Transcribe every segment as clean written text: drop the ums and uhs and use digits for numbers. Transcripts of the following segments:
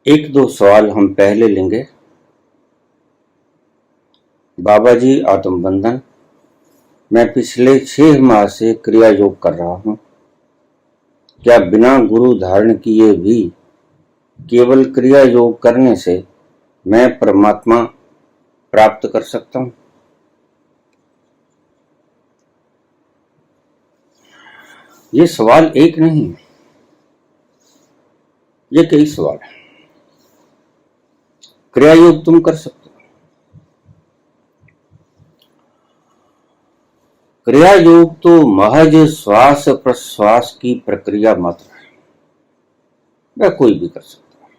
एक दो सवाल हम पहले लेंगे। बाबा जी आत्मबंधन, मैं पिछले 6 माह से क्रिया योग कर रहा हूँ। क्या बिना गुरु धारण किए भी केवल क्रिया योग करने से मैं परमात्मा प्राप्त कर सकता हूँ? ये सवाल एक नहीं, ये कई सवाल है। क्रिया योग तुम कर सकते हो। क्रिया योग तो महज श्वास प्रश्वास की प्रक्रिया मात्र है, वह कोई भी कर सकता है।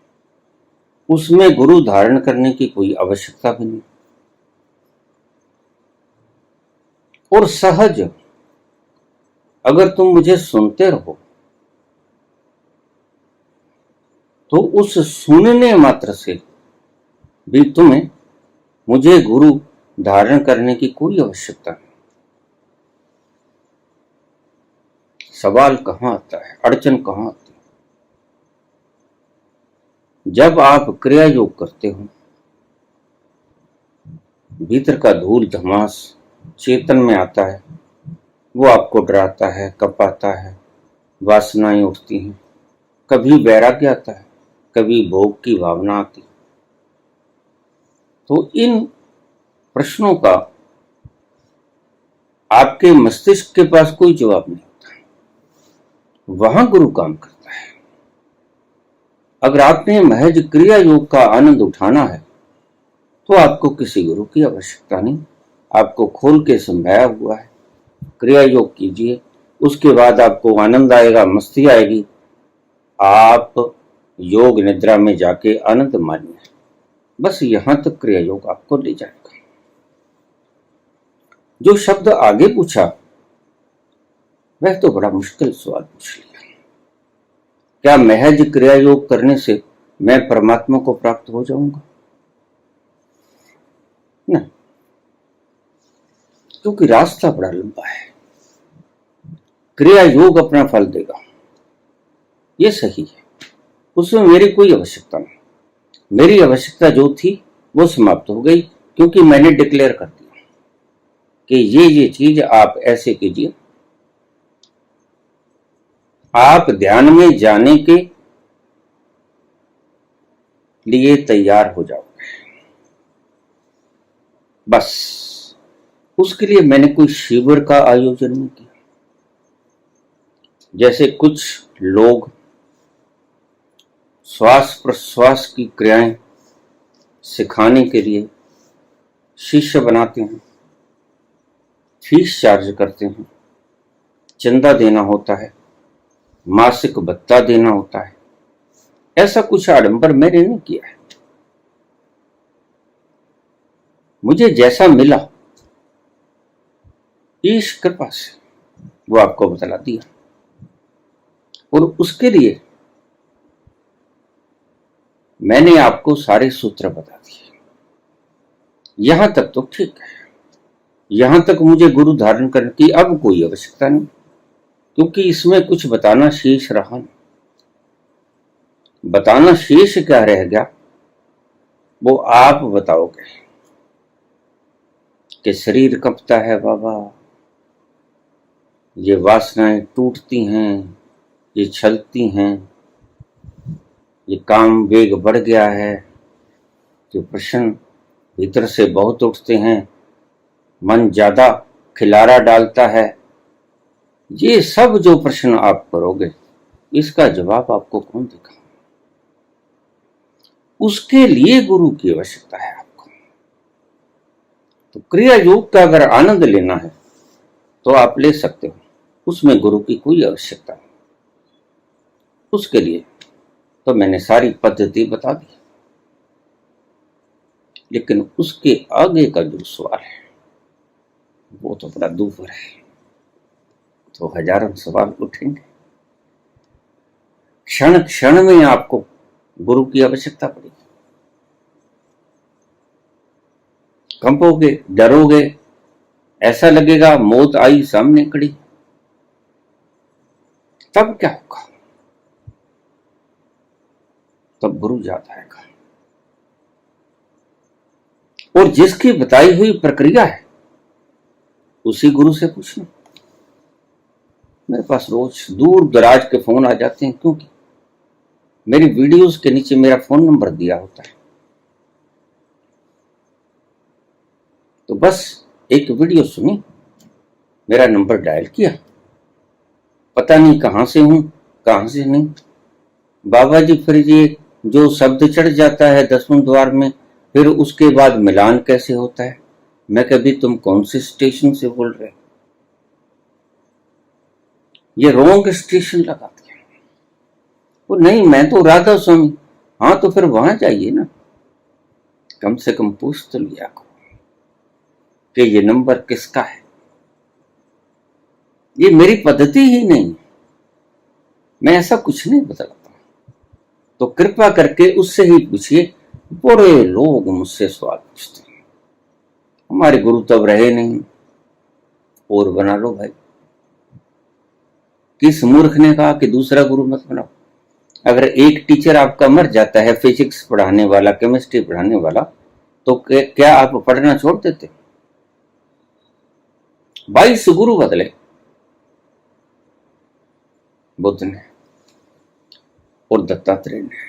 उसमें गुरु धारण करने की कोई आवश्यकता भी नहीं, और सहज अगर तुम मुझे सुनते रहो तो उस सुनने मात्र से भी तुम्हें मुझे गुरु धारण करने की कोई आवश्यकता नहीं। सवाल कहां आता है, अड़चन कहां आती है? जब आप क्रिया योग करते हो, भीतर का धूल धमास चेतन में आता है, वो आपको डराता है, कपाता है, वासनाएं उठती हैं, कभी वैराग्य आता है, कभी भोग की भावना आती है। तो इन प्रश्नों का आपके मस्तिष्क के पास कोई जवाब नहीं होता, वहां गुरु काम करता है। अगर आपने महज क्रिया योग का आनंद उठाना है तो आपको किसी गुरु की आवश्यकता नहीं, आपको खोल के समझाया हुआ है। क्रिया योग कीजिए, उसके बाद आपको आनंद आएगा, मस्ती आएगी, आप योग निद्रा में जाके आनंद मानिए। बस यहां तक क्रिया योग आपको ले जाएगा। जो शब्द आगे पूछा वह तो बड़ा मुश्किल सवाल पूछ लिया। क्या महज क्रिया योग करने से मैं परमात्मा को प्राप्त हो जाऊंगा? नहीं, क्योंकि रास्ता बड़ा लंबा है। क्रिया योग अपना फल देगा, ये सही है, उसमें मेरी कोई आवश्यकता नहीं। मेरी आवश्यकता जो थी वो समाप्त हो गई, क्योंकि मैंने डिक्लेयर कर दिया कि ये चीज आप ऐसे कीजिए। आप ध्यान में जाने के लिए तैयार हो जाओगे, बस। उसके लिए मैंने कोई शिविर का आयोजन नहीं किया। जैसे कुछ लोग श्वास प्रश्वास की क्रियाएं सिखाने के लिए शिष्य बनाते हैं, फीस चार्ज करते हैं, चंदा देना होता है, मासिक भत्ता देना होता है। ऐसा कुछ आडंबर मैंने नहीं किया है। मुझे जैसा मिला ईश कृपा से वो आपको बतला दिया, और उसके लिए मैंने आपको सारे सूत्र बता दिए। यहां तक तो ठीक है, यहां तक मुझे गुरु धारण करने की अब कोई आवश्यकता नहीं, क्योंकि इसमें कुछ बताना शेष रहा नहीं। बताना शेष क्या रह गया वो आप बताओगे कि शरीर कंपता है बाबा, ये वासनाएं टूटती हैं, ये छलती हैं, ये काम वेग बढ़ गया है, जो प्रश्न भीतर से बहुत उठते हैं, मन ज्यादा खिलारा डालता है। ये सब जो प्रश्न आप करोगे इसका जवाब आपको कौन देगा? उसके लिए गुरु की आवश्यकता है आपको। तो क्रिया योग का अगर आनंद लेना है तो आप ले सकते हो, उसमें गुरु की कोई आवश्यकता नहीं। उसके लिए तो मैंने सारी पद्धति बता दी, लेकिन उसके आगे का जो सवाल है वो तो बड़ा दूभर है, तो हजारों सवाल उठेंगे। क्षण क्षण में आपको गुरु की आवश्यकता पड़ेगी। कंपोगे, डरोगे, ऐसा लगेगा मौत आई सामने खड़ी, तब क्या होगा? तब गुरु याद आएगा। और जिसकी बताई हुई प्रक्रिया है उसी गुरु से पूछना। मेरे पास रोज दूर दराज के फोन आ जाते हैं, क्योंकि मेरी वीडियोस के नीचे मेरा फोन नंबर दिया होता है। तो बस एक वीडियो सुनी, मेरा नंबर डायल किया, पता नहीं कहां से हूं कहां से नहीं। बाबा जी फिर ये जो शब्द चढ़ जाता है 10वें द्वार में, फिर उसके बाद मिलान कैसे होता है? मैं कभी तुम कौन से स्टेशन से बोल रहे? ये रॉन्ग स्टेशन लगा दिया। वो नहीं, मैं तो राधा स्वामी। हाँ तो फिर वहां जाइए ना, कम से कम पूछ तो लिया करो कि ये नंबर किसका है। ये मेरी पद्धति ही नहीं, मैं ऐसा कुछ नहीं बतलाता। तो कृपा करके उससे ही पूछिए। बड़े लोग मुझसे सवाल पूछते हैं, हमारे गुरु तब रहे नहीं, और बना लो भाई। किस मूर्ख ने कहा कि दूसरा गुरु मत बनाओ? अगर एक टीचर आपका मर जाता है, फिजिक्स पढ़ाने वाला, केमिस्ट्री पढ़ाने वाला, तो क्या आप पढ़ना छोड़ देते? 22 गुरु बदले बुद्ध ने और दत्तात्रेय ने।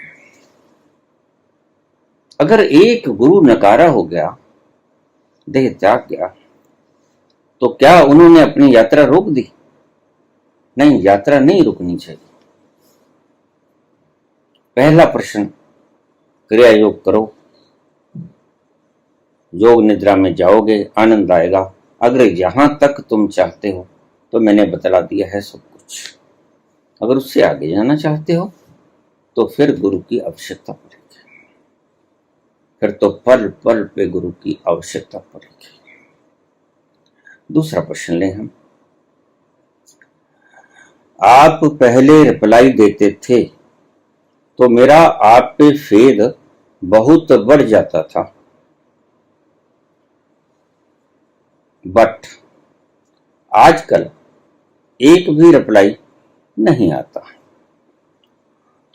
अगर एक गुरु नकारा हो गया, देह त्याग गया, तो क्या उन्होंने अपनी यात्रा रोक दी? नहीं, यात्रा नहीं रुकनी चाहिए। पहला प्रश्न, क्रिया योग करो, योग निद्रा में जाओगे, आनंद आएगा। अगर यहां तक तुम चाहते हो तो मैंने बतला दिया है सब कुछ। अगर उससे आगे जाना चाहते हो तो फिर गुरु की आवश्यकता पड़ेगी, फिर तो पल पल पे गुरु की आवश्यकता पड़ेगी। दूसरा प्रश्न लें हम। आप पहले रिप्लाई देते थे तो मेरा आप पे फेद बहुत बढ़ जाता था, बट आजकल एक भी रिप्लाई नहीं आता,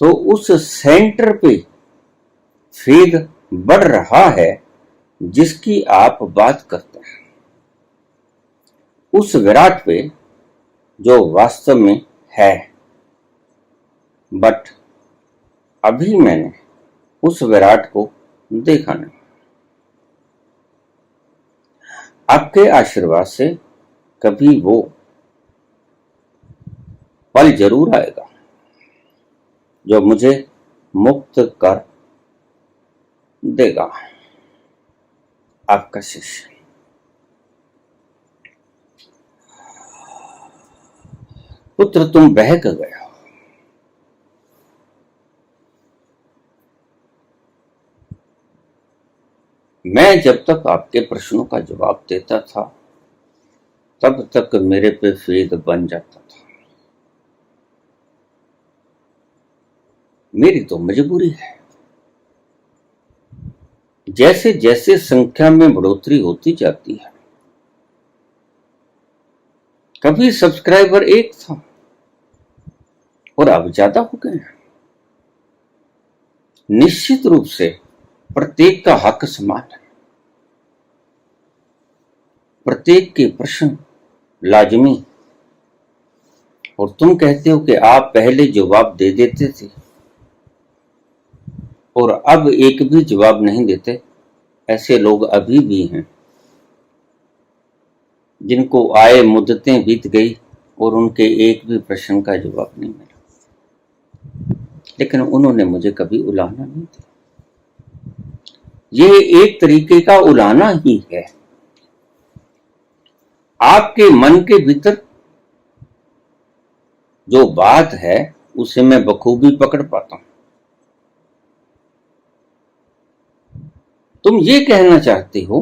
तो उस सेंटर पे फेद बढ़ रहा है जिसकी आप बात करते हैं। उस विराट पे जो वास्तव में है, बट अभी मैंने उस विराट को देखा नहीं। आपके आशीर्वाद से कभी वो पल जरूर आएगा जो मुझे मुक्त कर देगा। आपका शिष्य। पुत्र तुम बहक गए हो। मैं जब तक आपके प्रश्नों का जवाब देता था तब तक मेरे पे फेद बन जाता था। मेरी तो मजबूरी है। जैसे जैसे संख्या में बढ़ोतरी होती जाती है, कभी सब्सक्राइबर 1 था और अब ज्यादा हो गए हैं। निश्चित रूप से प्रत्येक का हक समान है, प्रत्येक के प्रश्न लाजमी। और तुम कहते हो कि आप पहले जवाब दे देते थे और अब एक भी जवाब नहीं देते। ऐसे लोग अभी भी हैं जिनको आए मुद्दतें बीत गई और उनके एक भी प्रश्न का जवाब नहीं मिला, लेकिन उन्होंने मुझे कभी उलाहना नहीं दिया। ये एक तरीके का उलाहना ही है। आपके मन के भीतर जो बात है उसे मैं बखूबी पकड़ पाता हूं। तुम ये कहना चाहते हो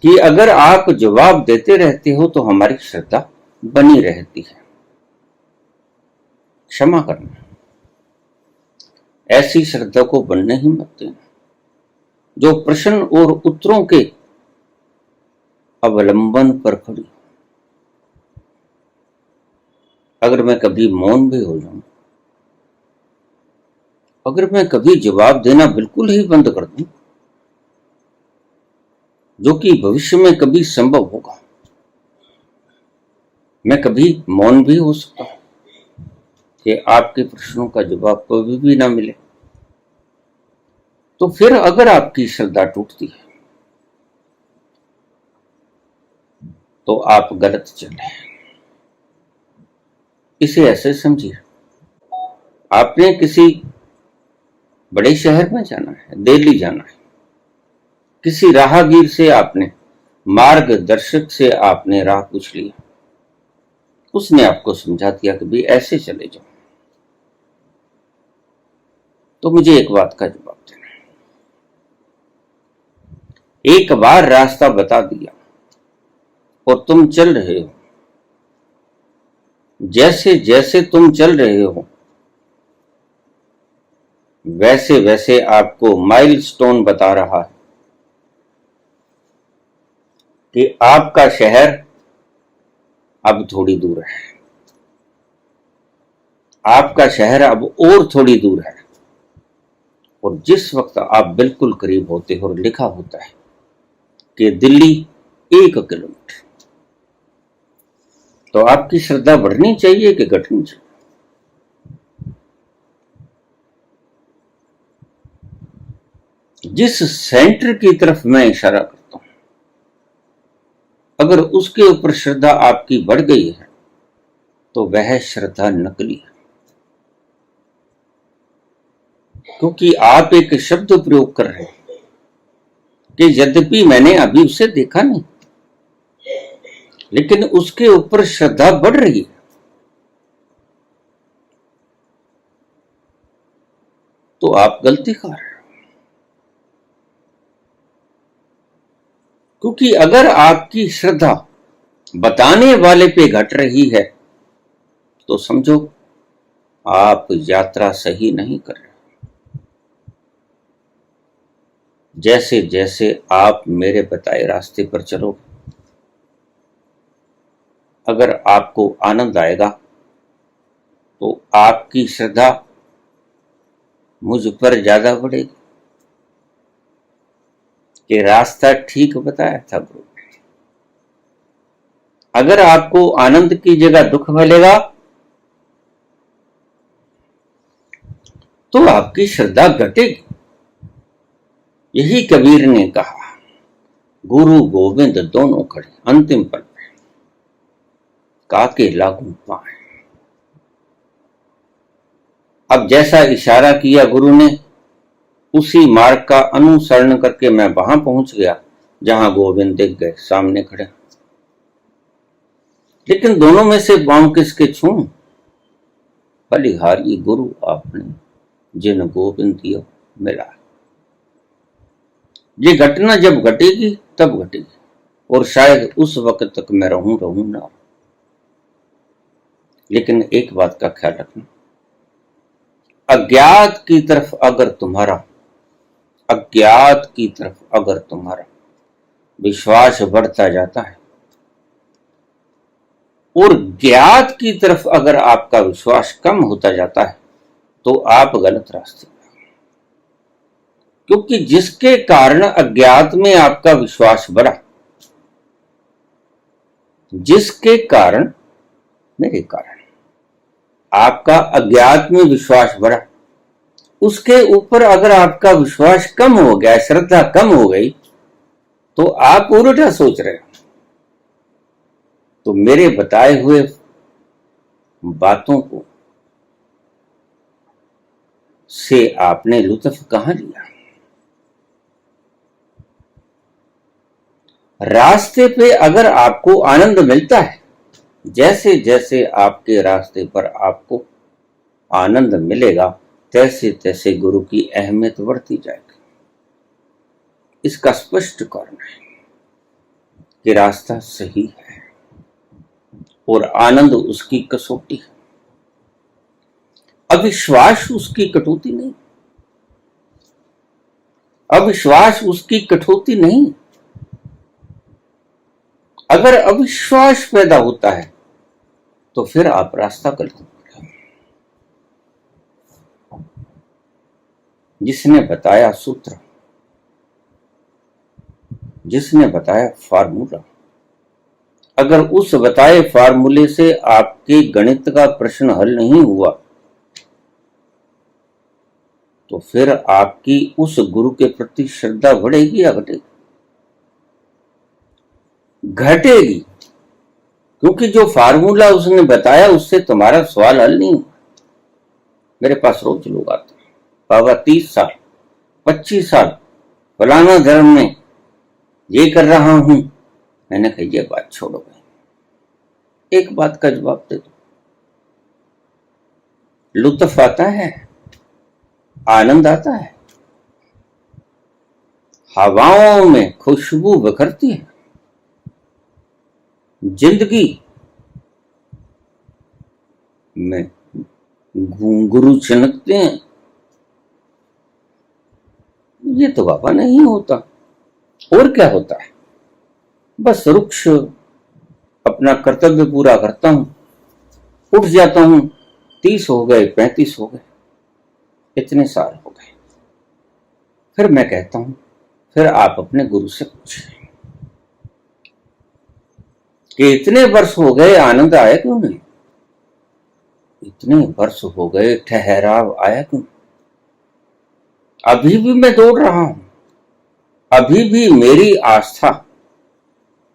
कि अगर आप जवाब देते रहते हो तो हमारी श्रद्धा बनी रहती है। क्षमा करना, ऐसी श्रद्धा को बनने ही मत देना जो प्रश्न और उत्तरों के अवलंबन पर खड़ी। अगर मैं कभी मौन भी हो जाऊं अगर मैं कभी जवाब देना बिल्कुल ही बंद कर दूं, जो कि भविष्य में कभी संभव होगा, मैं कभी मौन भी हो सकता हूं कि आपके प्रश्नों का जवाब कभी भी ना मिले, तो फिर अगर आपकी श्रद्धा टूटती है तो आप गलत चले। इसे ऐसे समझिए, आपने किसी बड़े शहर में जाना है, दिल्ली जाना है, किसी राहगीर से आपने, मार्गदर्शक से आपने राह पूछ लिया, उसने आपको समझा दिया कि भाई ऐसे चले जाओ, तो मुझे एक बात का जवाब देना है। एक बार रास्ता बता दिया और तुम चल रहे हो, जैसे जैसे तुम चल रहे हो वैसे वैसे आपको माइलस्टोन बता रहा है कि आपका शहर अब थोड़ी दूर है, आपका शहर अब और थोड़ी दूर है। और जिस वक्त आप बिल्कुल करीब होते हो और लिखा होता है कि दिल्ली 1 किलोमीटर, तो आपकी श्रद्धा बढ़नी चाहिए कि घटनी चाहिए? जिस सेंटर की तरफ मैं इशारा करता हूं, अगर उसके ऊपर श्रद्धा आपकी बढ़ गई है तो वह श्रद्धा नकली है, क्योंकि आप एक शब्द प्रयोग कर रहे हैं कि यद्यपि मैंने अभी उसे देखा नहीं, लेकिन उसके ऊपर श्रद्धा बढ़ रही है। तो आप गलती कर रहे हो, क्योंकि अगर आपकी श्रद्धा बताने वाले पे घट रही है तो समझो आप यात्रा सही नहीं कर रहे। जैसे जैसे आप मेरे बताए रास्ते पर चलोगे, अगर आपको आनंद आएगा तो आपकी श्रद्धा मुझ पर ज्यादा बढ़ेगी कि रास्ता ठीक बताया था गुरु ने। अगर आपको आनंद की जगह दुख मिलेगा तो आपकी श्रद्धा घटेगी। यही कबीर ने कहा, गुरु गोविंद दोनों खड़े अंतिम पल में, काके लागू पाए। अब जैसा इशारा किया गुरु ने, उसी मार्ग का अनुसरण करके मैं वहां पहुंच गया जहां गोविंद दिख गए सामने खड़े। लेकिन दोनों में से पांव किसके छूं? बलिहारी गुरु आपने जिन गोविंद दियो मिला। ये घटना जब घटेगी तब घटेगी, और शायद उस वक्त तक मैं रहूं ना। लेकिन एक बात का ख्याल रखना, अज्ञात की तरफ अगर तुम्हारा विश्वास बढ़ता जाता है और ज्ञात की तरफ अगर आपका विश्वास कम होता जाता है तो आप गलत रास्ते पर। क्योंकि जिसके कारण अज्ञात में आपका विश्वास बढ़ा, जिसके कारण, मेरे कारण आपका अज्ञात में विश्वास बढ़ा, उसके ऊपर अगर आपका विश्वास कम हो गया, श्रद्धा कम हो गई, तो आप उल्टा सोच रहे हो। तो मेरे बताए हुए बातों को से आपने लुत्फ कहां लिया? रास्ते पे अगर आपको आनंद मिलता है, जैसे जैसे आपके रास्ते पर आपको आनंद मिलेगा तैसे तैसे गुरु की अहमियत बढ़ती जाएगी। इसका स्पष्ट कारण है कि रास्ता सही है और आनंद उसकी कसौटी है, अविश्वास उसकी कटौती नहीं, अविश्वास उसकी कटौती नहीं। अगर अविश्वास पैदा होता है तो फिर आप रास्ता गलत। जिसने बताया सूत्र, जिसने बताया फार्मूला, अगर उस बताए फार्मूले से आपके गणित का प्रश्न हल नहीं हुआ तो फिर आपकी उस गुरु के प्रति श्रद्धा बढ़ेगी या घटेगी? घटेगी, क्योंकि जो फार्मूला उसने बताया उससे तुम्हारा सवाल हल नहीं हुआ। मेरे पास रोज लोग आते हैं, बाबा 30 साल 25 साल फलाना धर्म में ये कर रहा हूं। मैंने कहा ये बात छोड़ो भाई, एक बात का जवाब दे दो। लुत्फ आता है, आनंद आता है, हवाओं में खुशबू बिखरती है, जिंदगी में घुंघरू चनकते हैं। ये तो बाबा नहीं होता। और क्या होता है? बस रुक्ष अपना कर्तव्य पूरा करता हूं, उठ जाता हूं। 30 हो गए, 35 हो गए, इतने साल हो गए। फिर मैं कहता हूं, फिर आप अपने गुरु से पूछें कि इतने वर्ष हो गए, आनंद आया क्यों नहीं? इतने वर्ष हो गए, ठहराव आया क्यों? अभी भी मैं दौड़ रहा हूं, अभी भी मेरी आस्था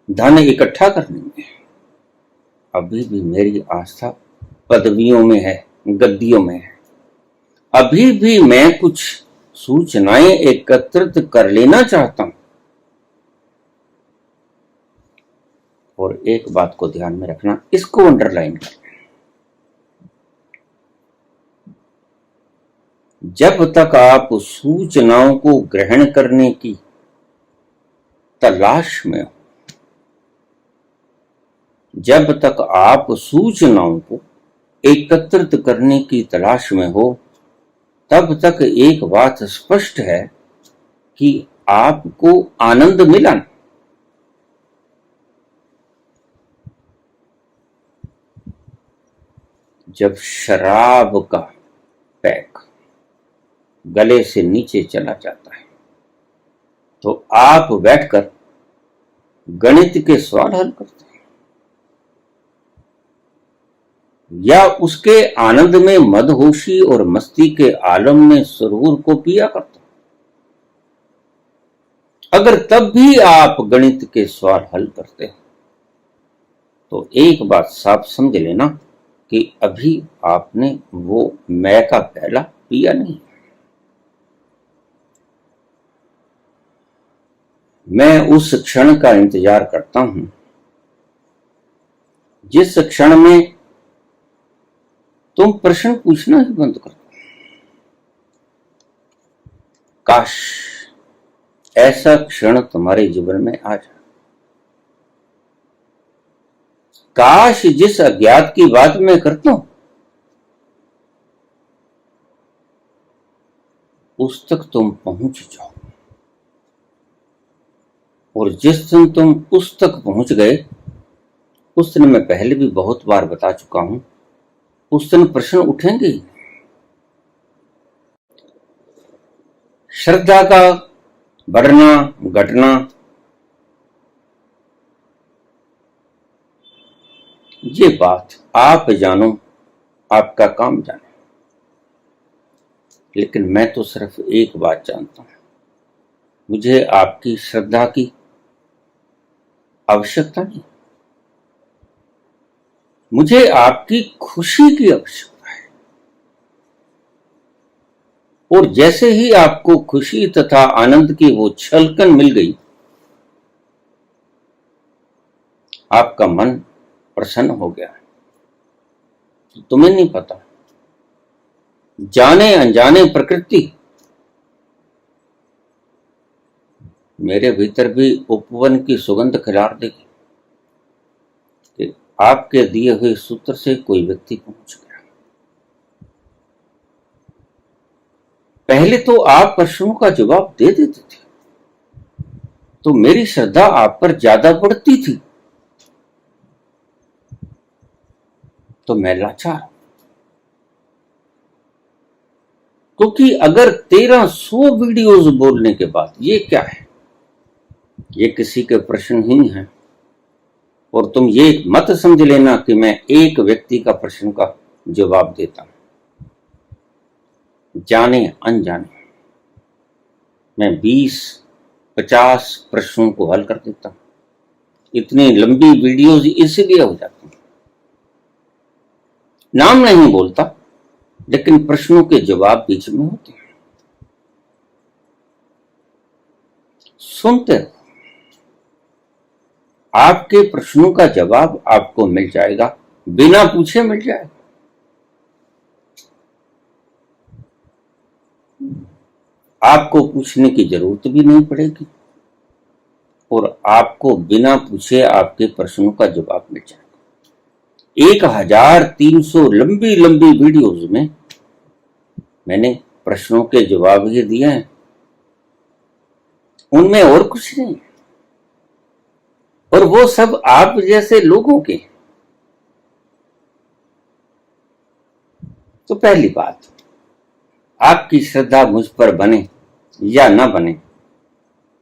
धन इकट्ठा करने में, अभी भी मेरी आस्था पदवियों में है, गद्दियों में है। अभी भी मैं कुछ सूचनाएं एकत्रित कर लेना चाहता हूं। और एक बात को ध्यान में रखना, इसको अंडरलाइन करना, जब तक आप सूचनाओं को ग्रहण करने की तलाश में हो, जब तक आप सूचनाओं को एकत्रित करने की तलाश में हो, तब तक एक बात स्पष्ट है कि आपको आनंद मिला ना। जब शराब का पैक गले से नीचे चला जाता है तो आप बैठकर गणित के सवाल हल करते हैं, या उसके आनंद में मदहोशी और मस्ती के आलम में सुरूर को पिया करते हैं। अगर तब भी आप गणित के सवाल हल करते हैं तो एक बात साफ समझ लेना कि अभी आपने वो मैं का पहला पिया नहीं। मैं उस क्षण का इंतजार करता हूं जिस क्षण में तुम प्रश्न पूछना ही बंद कर दो। काश ऐसा क्षण तुम्हारे जीवन में आ जाए। काश जिस अज्ञात की बात मैं करता हूं उस तक तुम पहुंच जाओ, और जिस दिन तुम उस तक पहुंच गए, उस दिन मैं पहले भी बहुत बार बता चुका हूं, उस दिन प्रश्न उठेंगे। श्रद्धा का बढ़ना घटना ये बात आप जानो, आपका काम जाने, लेकिन मैं तो सिर्फ एक बात जानता हूं, मुझे आपकी श्रद्धा की आवश्यकता नहीं, मुझे आपकी खुशी की आवश्यकता है। और जैसे ही आपको खुशी तथा आनंद की वो छलकन मिल गई, आपका मन प्रसन्न हो गया। तो तुम्हें नहीं पता, जाने अनजाने प्रकृति मेरे भीतर भी उपवन की सुगंध खिलार देगी कि आपके दिए हुए सूत्र से कोई व्यक्ति पहुंच गया। पहले तो आप प्रश्नों का जवाब दे देते थे तो मेरी श्रद्धा आप पर ज्यादा बढ़ती थी, तो मैं लाचार। क्योंकि अगर 1300 वीडियोस बोलने के बाद ये क्या है, ये किसी के प्रश्न ही हैं। और तुम ये मत समझ लेना कि मैं एक व्यक्ति का प्रश्न का जवाब देता हूं, जाने अनजाने मैं 20-50 प्रश्नों को हल कर देता हूं। इतनी लंबी वीडियोस इसलिए हो जाती हैं, नाम नहीं बोलता लेकिन प्रश्नों के जवाब बीच में होते हैं। सुनते रहो, आपके प्रश्नों का जवाब आपको मिल जाएगा, बिना पूछे मिल जाएगा। आपको पूछने की जरूरत भी नहीं पड़ेगी और आपको बिना पूछे आपके प्रश्नों का जवाब मिल जाएगा। 1300 लंबी लंबी वीडियोस में मैंने प्रश्नों के जवाब ही दिए हैं, उनमें और कुछ नहीं, और वो सब आप जैसे लोगों के। तो पहली बात, आपकी श्रद्धा मुझ पर बने या ना बने,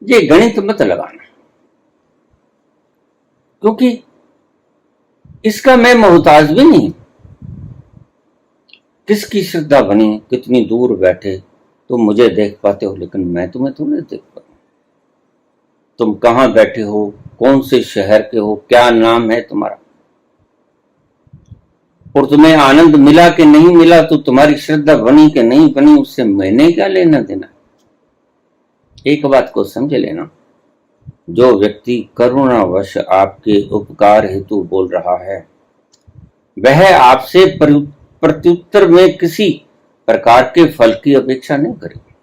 ये गणित मत लगाना, क्योंकि इसका मैं मोहताज भी नहीं। किसकी श्रद्धा बनी, कितनी दूर बैठे तुम मुझे देख पाते हो, लेकिन मैं तुम्हें तो नहीं देख पाता। तुम कहां बैठे हो, कौन से शहर के हो, क्या नाम है तुम्हारा, और तुम्हें आनंद मिला कि नहीं मिला, तो तुम्हारी श्रद्धा बनी कि नहीं बनी, उससे मैंने क्या लेना देना। एक बात को समझ लेना, जो व्यक्ति करुणावश आपके उपकार हेतु बोल रहा है, वह आपसे प्रत्युत्तर में किसी प्रकार के फल की अपेक्षा नहीं करेगा।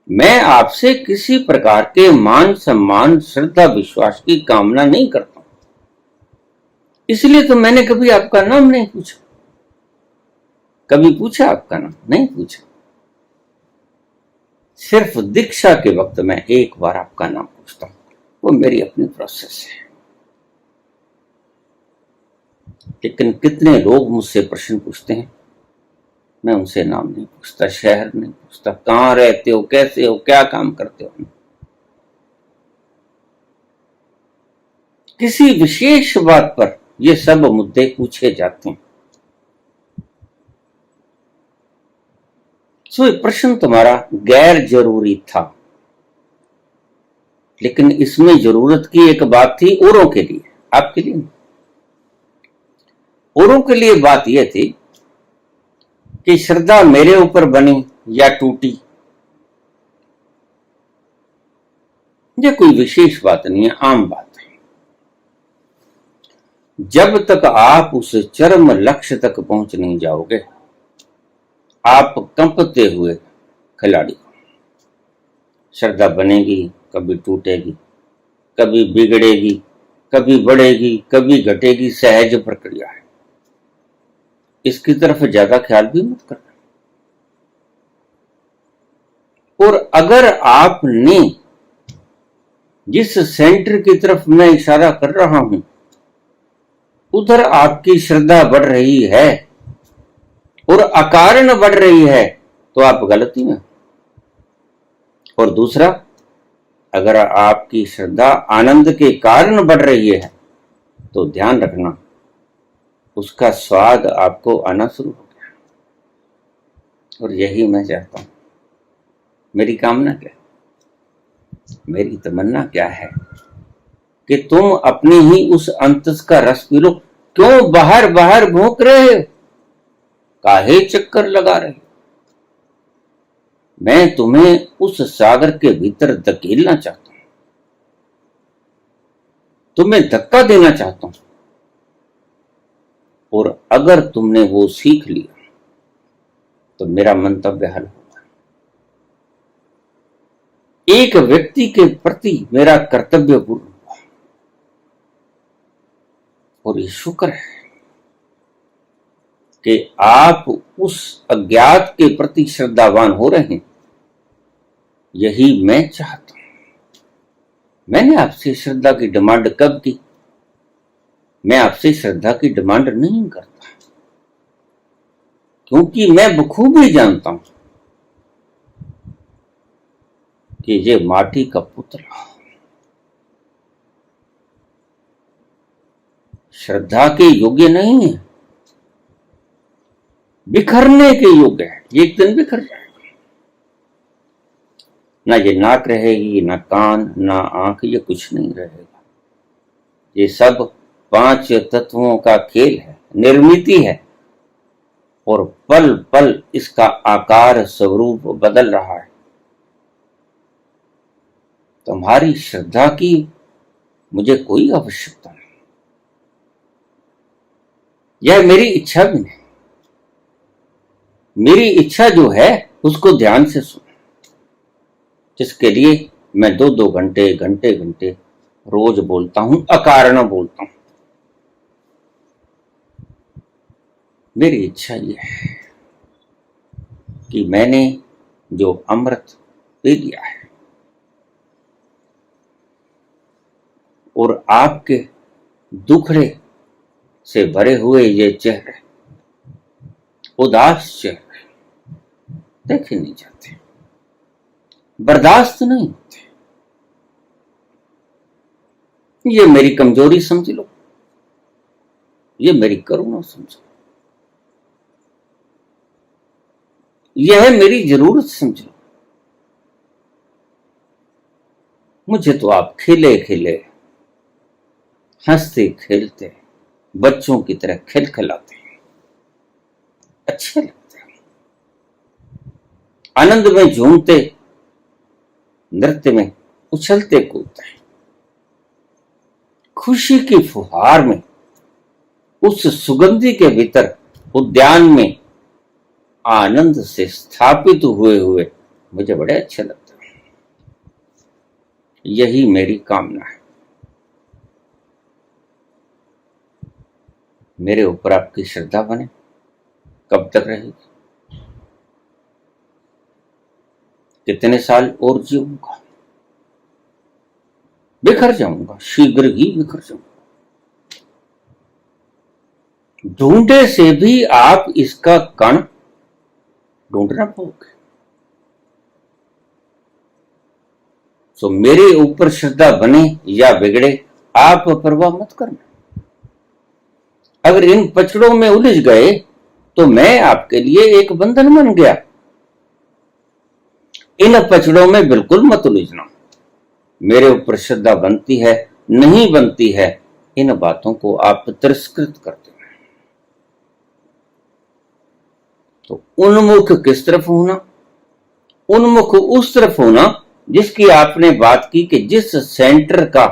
मैं आपसे किसी प्रकार के मान सम्मान श्रद्धा विश्वास की कामना नहीं करता हूं, इसलिए तो मैंने कभी आपका नाम नहीं पूछा। कभी पूछा आपका नाम? नहीं पूछा। सिर्फ दीक्षा के वक्त मैं एक बार आपका नाम पूछता हूं, वो मेरी अपनी प्रोसेस है। लेकिन कितने लोग मुझसे प्रश्न पूछते हैं, मैं उनसे नाम नहीं पूछता, शहर नहीं पूछता, कहां रहते हो, कैसे हो, क्या काम करते हो। किसी विशेष बात पर ये सब मुद्दे पूछे जाते हैं। सो ये प्रश्न तुम्हारा गैर जरूरी था, लेकिन इसमें जरूरत की एक बात थी औरों के लिए, आपके लिए नहीं। औरों के लिए बात यह थी कि श्रद्धा मेरे ऊपर बनी या टूटी, ये कोई विशेष बात नहीं है, आम बात है। जब तक आप उस चरम लक्ष्य तक पहुंच नहीं जाओगे, आप कंपते हुए खिलाड़ी हो। श्रद्धा बनेगी, कभी टूटेगी, कभी बिगड़ेगी, कभी बढ़ेगी, कभी घटेगी, सहज प्रक्रिया है। इसकी तरफ ज्यादा ख्याल भी मत करना। और अगर आपने जिस सेंटर की तरफ मैं इशारा कर रहा हूं उधर आपकी श्रद्धा बढ़ रही है और अकारण बढ़ रही है, तो आप गलती में। और दूसरा, अगर आपकी श्रद्धा आनंद के कारण बढ़ रही है, तो ध्यान रखना उसका स्वाद आपको आना शुरू हो गया। और यही मैं चाहता हूं। मेरी कामना क्या है, मेरी तमन्ना क्या है कि तुम अपनी ही उस अंतस का रस पी लो। क्यों बाहर बाहर भौंक रहे हो, काहे चक्कर लगा रहे हो? मैं तुम्हें उस सागर के भीतर धकेलना चाहता हूं, तुम्हें धक्का देना चाहता हूं। और अगर तुमने वो सीख लिया तो मेरा मंतव्य हल होगा। एक व्यक्ति के प्रति मेरा कर्तव्य पूर्ण हुआ, और ये शुक्र है कि आप उस अज्ञात के प्रति श्रद्धावान हो रहे हैं। यही मैं चाहता हूं। मैंने आपसे श्रद्धा की डिमांड कब की? मैं आपसे श्रद्धा की डिमांड नहीं करता, क्योंकि मैं बखूबी जानता हूं कि ये माटी का पुतला श्रद्धा के योग्य नहीं है, बिखरने के योग्य है। ये एक दिन बिखर जाएगा। ना ये नाक रहेगी, ना कान, ना आंख, ये कुछ नहीं रहेगा। ये सब 5 तत्वों का खेल है, निर्मिति है, और पल पल इसका आकार स्वरूप बदल रहा है। तुम्हारी श्रद्धा की मुझे कोई आवश्यकता नहीं, यह मेरी इच्छा भी नहीं। मेरी इच्छा जो है उसको ध्यान से सुनो, जिसके लिए मैं 2-2 घंटे घंटे घंटे रोज बोलता हूं, अकारण बोलता हूं। मेरी इच्छा यह है कि मैंने जो अमृत पी लिया है और आपके दुखड़े से भरे हुए ये चेहरे, उदास चेहरे देखे नहीं जाते, बर्दाश्त नहीं होते। ये मेरी कमजोरी समझ लो, ये मेरी करुणा समझो, यह है मेरी जरूरत समझ लो। मुझे तो आप खिले खिले हंसते खेलते बच्चों की तरह खिलखिलाते हैं, अच्छे लगते हैं। आनंद में झूमते, नृत्य में उछलते कूदते हैं, खुशी की फुहार में, उस सुगंधी के भीतर उद्यान में आनंद से स्थापित हुए हुए मुझे बड़े अच्छे लगते हैं। यही मेरी कामना है। मेरे ऊपर आपकी श्रद्धा बने। कब तक रहेगी? कितने साल और जीऊंगा? बिखर जाऊंगा, शीघ्र ही बिखर जाऊंगा। ढूंढे से भी आप इसका कण ढूंढ ना पाओगे। तो मेरे ऊपर श्रद्धा बने या बिगड़े, आप परवाह मत करना। अगर इन पचड़ों में उलझ गए तो मैं आपके लिए एक बंधन बन गया। इन पचड़ों में बिल्कुल मत उलझना। मेरे ऊपर श्रद्धा बनती है, नहीं बनती है, इन बातों को आप तिरस्कृत करते हैं। तो उन्मुख किस तरफ होना? उन्मुख उस तरफ होना जिसकी आपने बात की कि जिस सेंटर का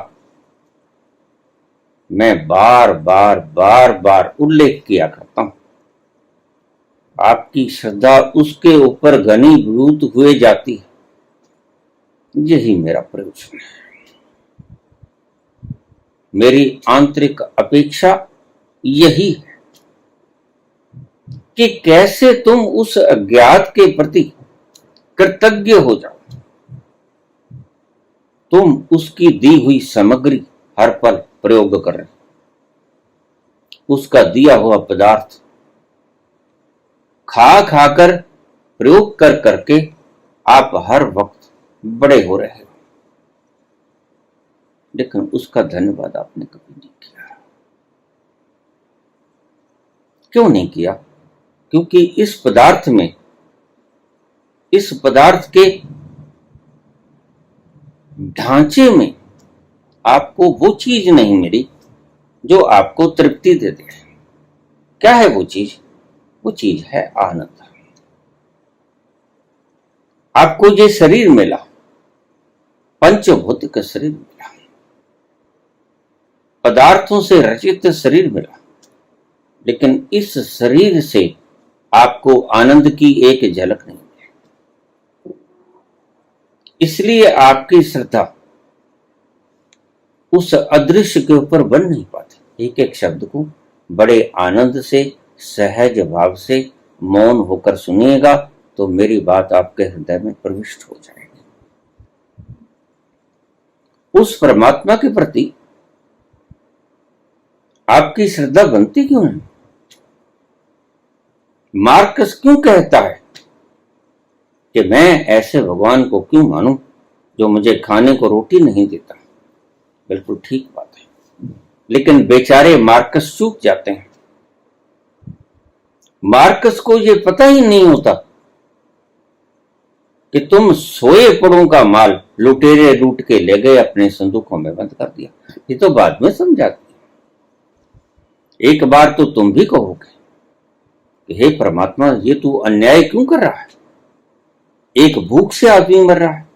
मैं बार बार बार बार उल्लेख किया करता हूं, आपकी श्रद्धा उसके ऊपर घनीभूत हुए जाती है। यही मेरा प्रयोजन है। मेरी आंतरिक अपेक्षा यही है कि कैसे तुम उस अज्ञात के प्रति कृतज्ञ हो जाओ। तुम उसकी दी हुई सामग्री हर पल प्रयोग कर रहे, उसका दिया हुआ पदार्थ खा खाकर, प्रयोग कर करके आप हर वक्त बड़े हो रहे हो, लेकिन उसका धन्यवाद आपने कभी नहीं किया। क्यों नहीं किया? क्योंकि इस पदार्थ में, इस पदार्थ के ढांचे में आपको वो चीज नहीं मिली जो आपको तृप्ति दे दे। क्या है वो चीज? वो चीज है आनंद। आपको ये शरीर मिला, पंचभौतिक शरीर मिला, पदार्थों से रचित शरीर मिला, लेकिन इस शरीर से आपको आनंद की एक झलक नहीं मिली। इसलिए आपकी श्रद्धा उस अदृश्य के ऊपर बन नहीं पाती। एक एक शब्द को बड़े आनंद से, सहज भाव से मौन होकर सुनिएगा तो मेरी बात आपके हृदय में प्रविष्ट हो जाएगी। उस परमात्मा के प्रति आपकी श्रद्धा बनती क्यों है? मार्कस क्यों कहता है कि मैं ऐसे भगवान को क्यों मानूं जो मुझे खाने को रोटी नहीं देता? बिल्कुल ठीक बात है, लेकिन बेचारे मार्कस चूक जाते हैं। मार्कस को ये पता ही नहीं होता कि तुम सोए पड़ों का माल लुटेरे लूट के ले गए, अपने संदूकों में बंद कर दिया। ये तो बाद में समझाती है। एक बार तो तुम भी कहोगे कि हे परमात्मा, ये तू अन्याय क्यों कर रहा है? एक भूख से आदमी मर रहा है,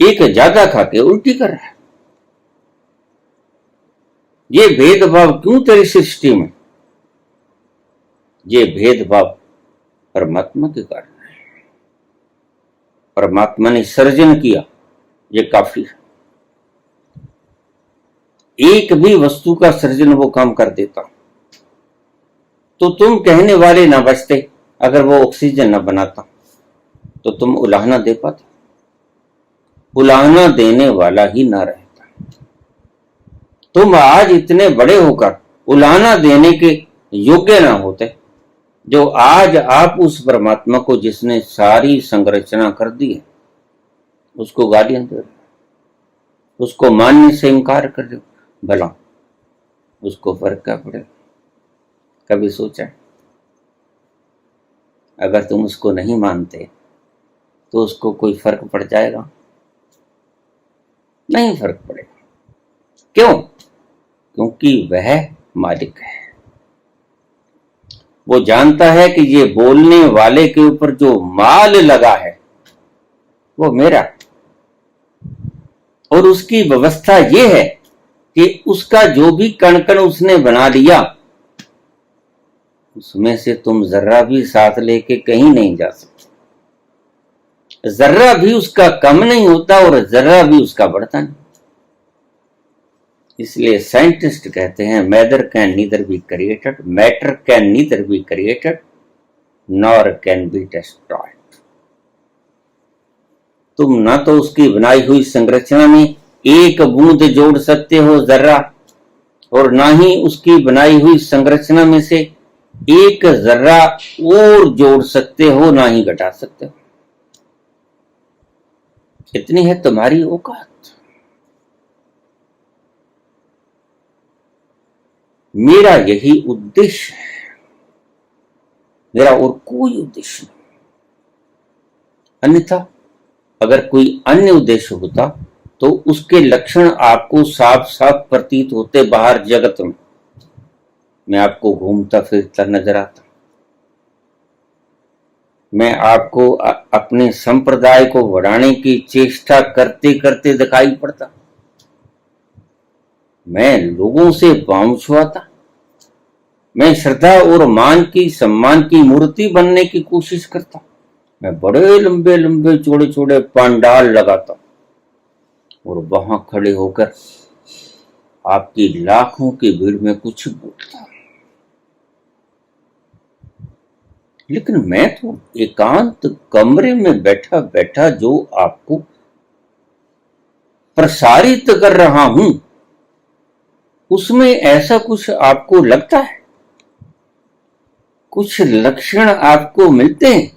एक ज्यादा खा के उल्टी कर रहा है। ये भेदभाव क्यों तेरी सृष्टि में? ये भेदभाव परमात्मा के कारण है। परमात्मा ने सर्जन किया, ये काफी है। एक भी वस्तु का सृजन वो काम कर देता तो तुम कहने वाले ना बचते। अगर वो ऑक्सीजन न बनाता तो तुम उलाहना दे पाते? उलाहना देने वाला ही ना रहता। तुम आज इतने बड़े होकर उलाहना देने के योग्य ना होते, जो आज आप उस परमात्मा को, जिसने सारी संरचना कर दी है, उसको गालियां दे रहे, उसको मानने से इनकार कर रहे हो। भला उसको फर्क क्या पड़ेगा? कभी सोचा? अगर तुम उसको नहीं मानते तो उसको कोई फर्क पड़ जाएगा? नहीं फर्क पड़ेगा। क्यों? क्योंकि वह मालिक है। वो जानता है कि ये बोलने वाले के ऊपर जो माल लगा है वो मेरा, और उसकी व्यवस्था ये है कि उसका जो भी कण कण उसने बना लिया, उसमें से तुम जर्रा भी साथ लेके कहीं नहीं जा सकते। जर्रा भी उसका कम नहीं होता और जर्रा भी उसका बढ़ता नहीं। इसलिए साइंटिस्ट कहते हैं, matter can neither be created, matter can neither be created nor can be destroyed. तुम ना तो उसकी बनाई हुई संरचना में एक बूंद जोड़ सकते हो जर्रा, और ना ही उसकी बनाई हुई संरचना में से एक जर्रा और जोड़ सकते हो, ना ही घटा सकते हो। इतनी है तुम्हारी औकात। मेरा यही उद्देश्य है, मेरा और कोई उद्देश्य नहीं। अन्यथा अगर कोई अन्य उद्देश्य होता तो उसके लक्षण आपको साफ साफ प्रतीत होते बाहर जगत में। मैं आपको घूमता फिरता नजर आता, मैं आपको अपने संप्रदाय को बढ़ाने की चेष्टा करते करते दिखाई पड़ता, मैं लोगों से पांव छुआता, मैं श्रद्धा और मान की सम्मान की मूर्ति बनने की कोशिश करता, मैं बड़े लंबे लंबे चौड़े चौड़े पंडाल लगाता और वहां खड़े होकर आपकी लाखों की भीड़ में कुछ बोलता। लेकिन मैं तो एकांत कमरे में बैठा बैठा जो आपको प्रसारित कर रहा हूं, उसमें ऐसा कुछ आपको लगता है? कुछ लक्षण आपको मिलते हैं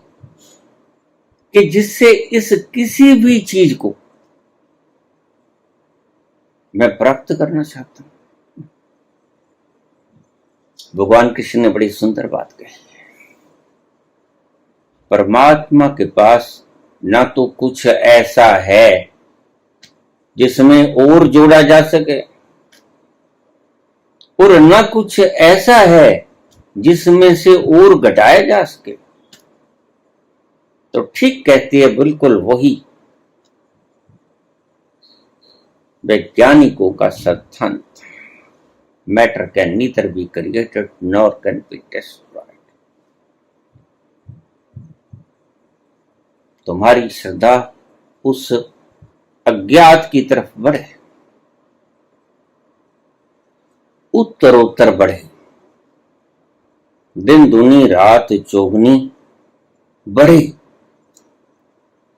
कि जिससे इस किसी भी चीज को मैं प्राप्त करना चाहता हूं? भगवान कृष्ण ने बड़ी सुंदर बात कही। परमात्मा के पास ना तो कुछ ऐसा है जिसमें और जोड़ा जा सके, और ना कुछ ऐसा है जिसमें से और घटाया जा सके। तो ठीक कहती है बिल्कुल वही वैज्ञानिकों का सिद्धांत, matter can neither be created nor can be destroyed. तुम्हारी श्रद्धा उस अज्ञात की तरफ बढ़े, उत्तरोत्तर बढ़े, दिन दूनी रात चौगुनी बढ़े,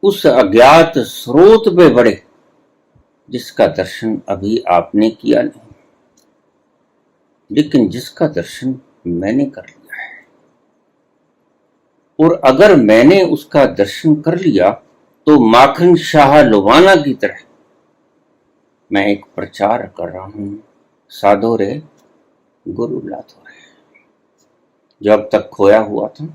उस अज्ञात स्रोत पे बढ़े जिसका दर्शन अभी आपने किया नहीं, लेकिन जिसका दर्शन मैंने कर लिया है। और अगर मैंने उसका दर्शन कर लिया तो माखन शाह लुबाना की तरह मैं एक प्रचार कर रहा हूं, साधो रे गुरु लाधो रे। जो अब तक खोया हुआ था,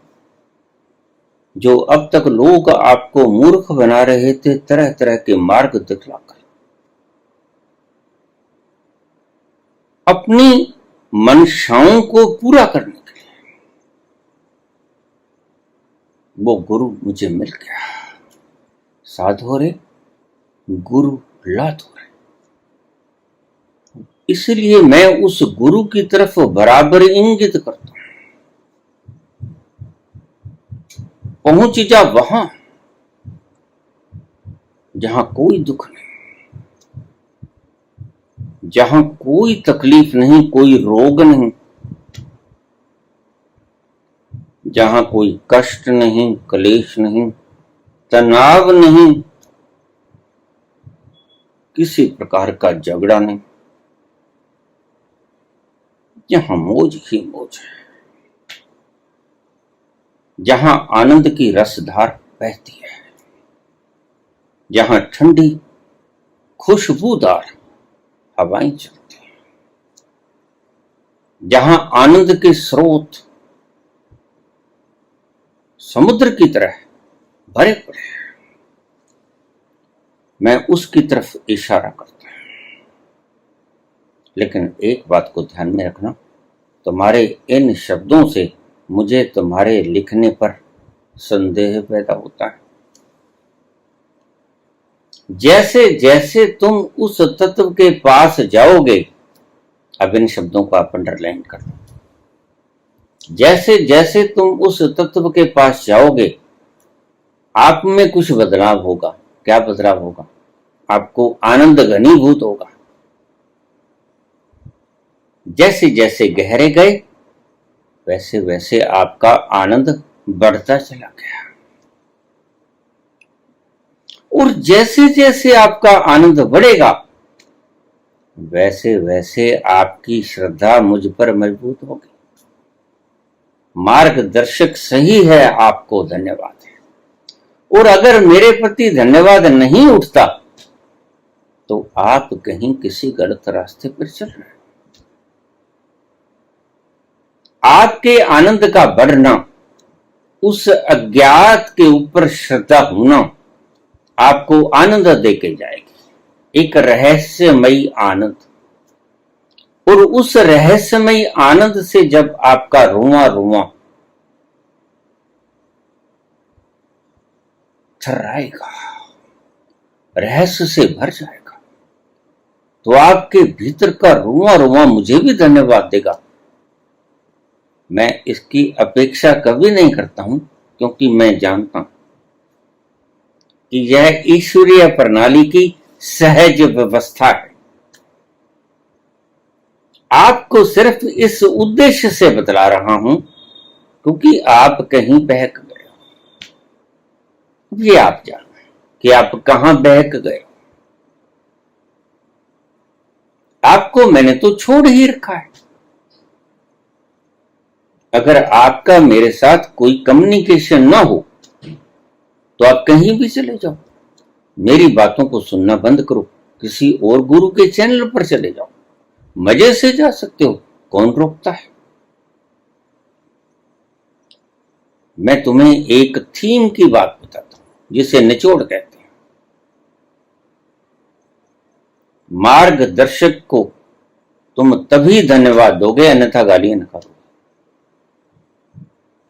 जो अब तक लोग आपको मूर्ख बना रहे थे तरह तरह के मार्ग दिखलाकर, अपनी मंशाओं को पूरा करने के लिए वो गुरु मुझे मिल गया। साधो रे गुरु लाधो रे। इसलिए मैं उस गुरु की तरफ बराबर इंगित करता हूं। पहुंच जा वहां जहां कोई दुख नहीं, जहां कोई तकलीफ नहीं, कोई रोग नहीं, जहां कोई कष्ट नहीं, क्लेश नहीं, तनाव नहीं, किसी प्रकार का झगड़ा नहीं, जहां मौज ही मौज है, जहां आनंद की रसधार बहती है, जहां ठंडी खुशबूदार हवाएं चलती हैं, जहां आनंद के स्रोत समुद्र की तरह भरे पड़े हैं, मैं उसकी तरफ इशारा करता हूं। लेकिन एक बात को ध्यान में रखना, तुम्हारे इन शब्दों से मुझे तुम्हारे लिखने पर संदेह पैदा होता है। जैसे जैसे तुम उस तत्व के पास जाओगे, अब इन शब्दों को आप अंडरलाइन कर लो, जैसे जैसे तुम उस तत्व के पास जाओगे आप में कुछ बदलाव होगा। क्या बदलाव होगा? आपको आनंद घनीभूत होगा। जैसे जैसे गहरे गए वैसे वैसे आपका आनंद बढ़ता चला गया, और जैसे जैसे आपका आनंद बढ़ेगा वैसे वैसे आपकी श्रद्धा मुझ पर मजबूत होगी। मार्गदर्शक सही है, आपको धन्यवाद है। और अगर मेरे प्रति धन्यवाद नहीं उठता तो आप कहीं किसी गलत रास्ते पर चल रहे हैं। आपके आनंद का बढ़ना, उस अज्ञात के ऊपर श्रद्धा होना आपको आनंद देके जाएगी, एक रहस्यमयी आनंद। और उस रहस्यमयी आनंद से जब आपका रोआ रोआ थर्राएगा, रहस्य से भर जाएगा, तो आपके भीतर का रोआ रोआ मुझे भी धन्यवाद देगा। मैं इसकी अपेक्षा कभी नहीं करता हूं, क्योंकि मैं जानता हूं कि यह ईश्वरीय प्रणाली की सहज व्यवस्था है। आपको सिर्फ इस उद्देश्य से बतला रहा हूं क्योंकि आप कहीं बहक गए हो। ये आप जानो कि आप कहां बहक गए हो। आपको मैंने तो छोड़ ही रखा है। अगर आपका मेरे साथ कोई कम्युनिकेशन ना हो तो आप कहीं भी चले जाओ, मेरी बातों को सुनना बंद करो, किसी और गुरु के चैनल पर चले जाओ, मजे से जा सकते हो, कौन रोकता है। मैं तुम्हें एक थीम की बात बताता हूं जिसे निचोड़ कहते हैं। मार्गदर्शक को तुम तभी धन्यवाद दोगे अन्यथा गालियां न खाओगे।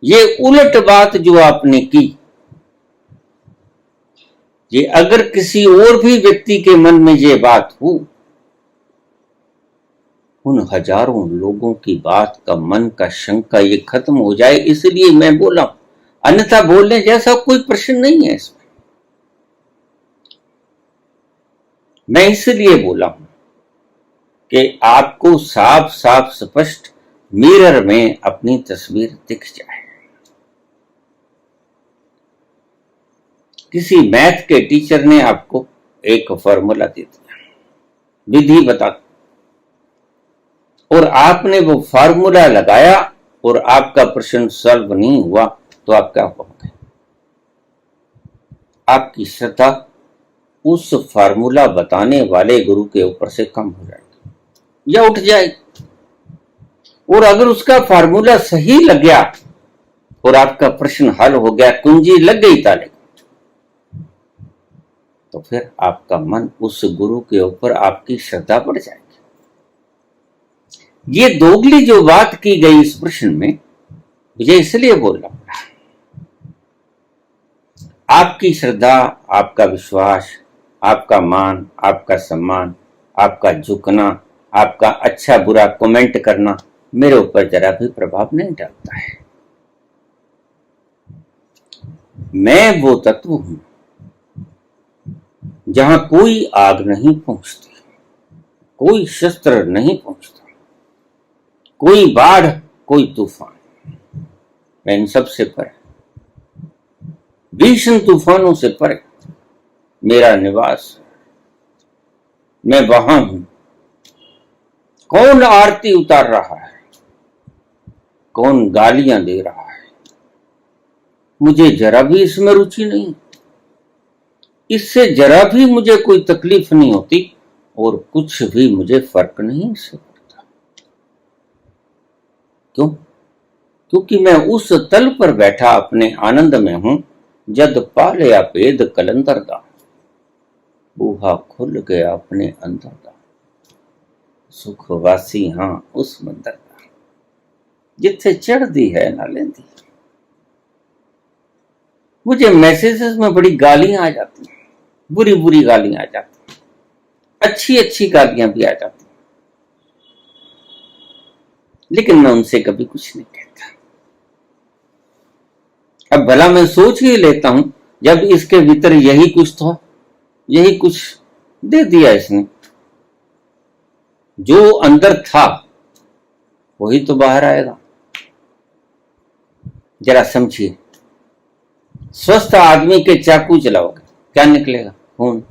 ये उलट बात जो आपने की, ये अगर किसी और भी व्यक्ति के मन में ये बात हो, उन हजारों लोगों की बात का मन का शंका ये खत्म हो जाए, इसलिए मैं बोला, अन्यथा बोलने जैसा कोई प्रश्न नहीं है इसमें। मैं इसलिए बोला हूं कि आपको साफ साफ स्पष्ट मिरर में अपनी तस्वीर दिख जाए। किसी मैथ के टीचर ने आपको एक फॉर्मूला दे दिया, विधि बता, और आपने वो फॉर्मूला लगाया और आपका प्रश्न सॉल्व नहीं हुआ, तो आप क्या कहोगे? आपकी श्रद्धा उस फार्मूला बताने वाले गुरु के ऊपर से कम हो जाएगी या उठ जाएगी। और अगर उसका फार्मूला सही लग गया और आपका प्रश्न हल हो गया, कुंजी लग गई ताले, तो फिर आपका मन उस गुरु के ऊपर आपकी श्रद्धा बढ़ जाएगी। ये दोगली जो बात की गई इस प्रश्न में, मुझे इसलिए बोलना पड़ा। आपकी श्रद्धा, आपका विश्वास, आपका मान, आपका सम्मान, आपका झुकना, आपका अच्छा बुरा कमेंट करना मेरे ऊपर जरा भी प्रभाव नहीं डालता है। मैं वो तत्व हूं जहां कोई आग नहीं पहुंचती, कोई शस्त्र नहीं पहुंचता, कोई बाढ़, कोई तूफान, मैं इन सब से परे, भीषण तूफानों से परे मेरा निवास है। मैं वहां हूं। कौन आरती उतार रहा है, कौन गालियां दे रहा है, मुझे जरा भी इसमें रुचि नहीं। इससे जरा भी मुझे कोई तकलीफ नहीं होती और कुछ भी मुझे फर्क नहीं इससे पड़ता। क्यों? क्योंकि मैं उस तल पर बैठा अपने आनंद में हूं। जद पा लिया भेद कलंदर दा, बूहा खुल गया अपने अंदर दा, सुखवासी हां उस मंदिर दा, जिथे चढ़दी है ना लेंदी। मुझे मैसेजेस में बड़ी गालियां आ जाती हैं, बुरी बुरी गालियां आ जाती हैं, अच्छी अच्छी गालियां भी आ जाती हैं, लेकिन मैं उनसे कभी कुछ नहीं कहता। अब भला मैं सोच ही लेता हूं, जब इसके भीतर यही कुछ था, यही कुछ दे दिया इसने, जो अंदर था वही तो बाहर आएगा। जरा समझिए, स्वस्थ आदमी के चाकू चलाओगे क्या निकलेगा? खून।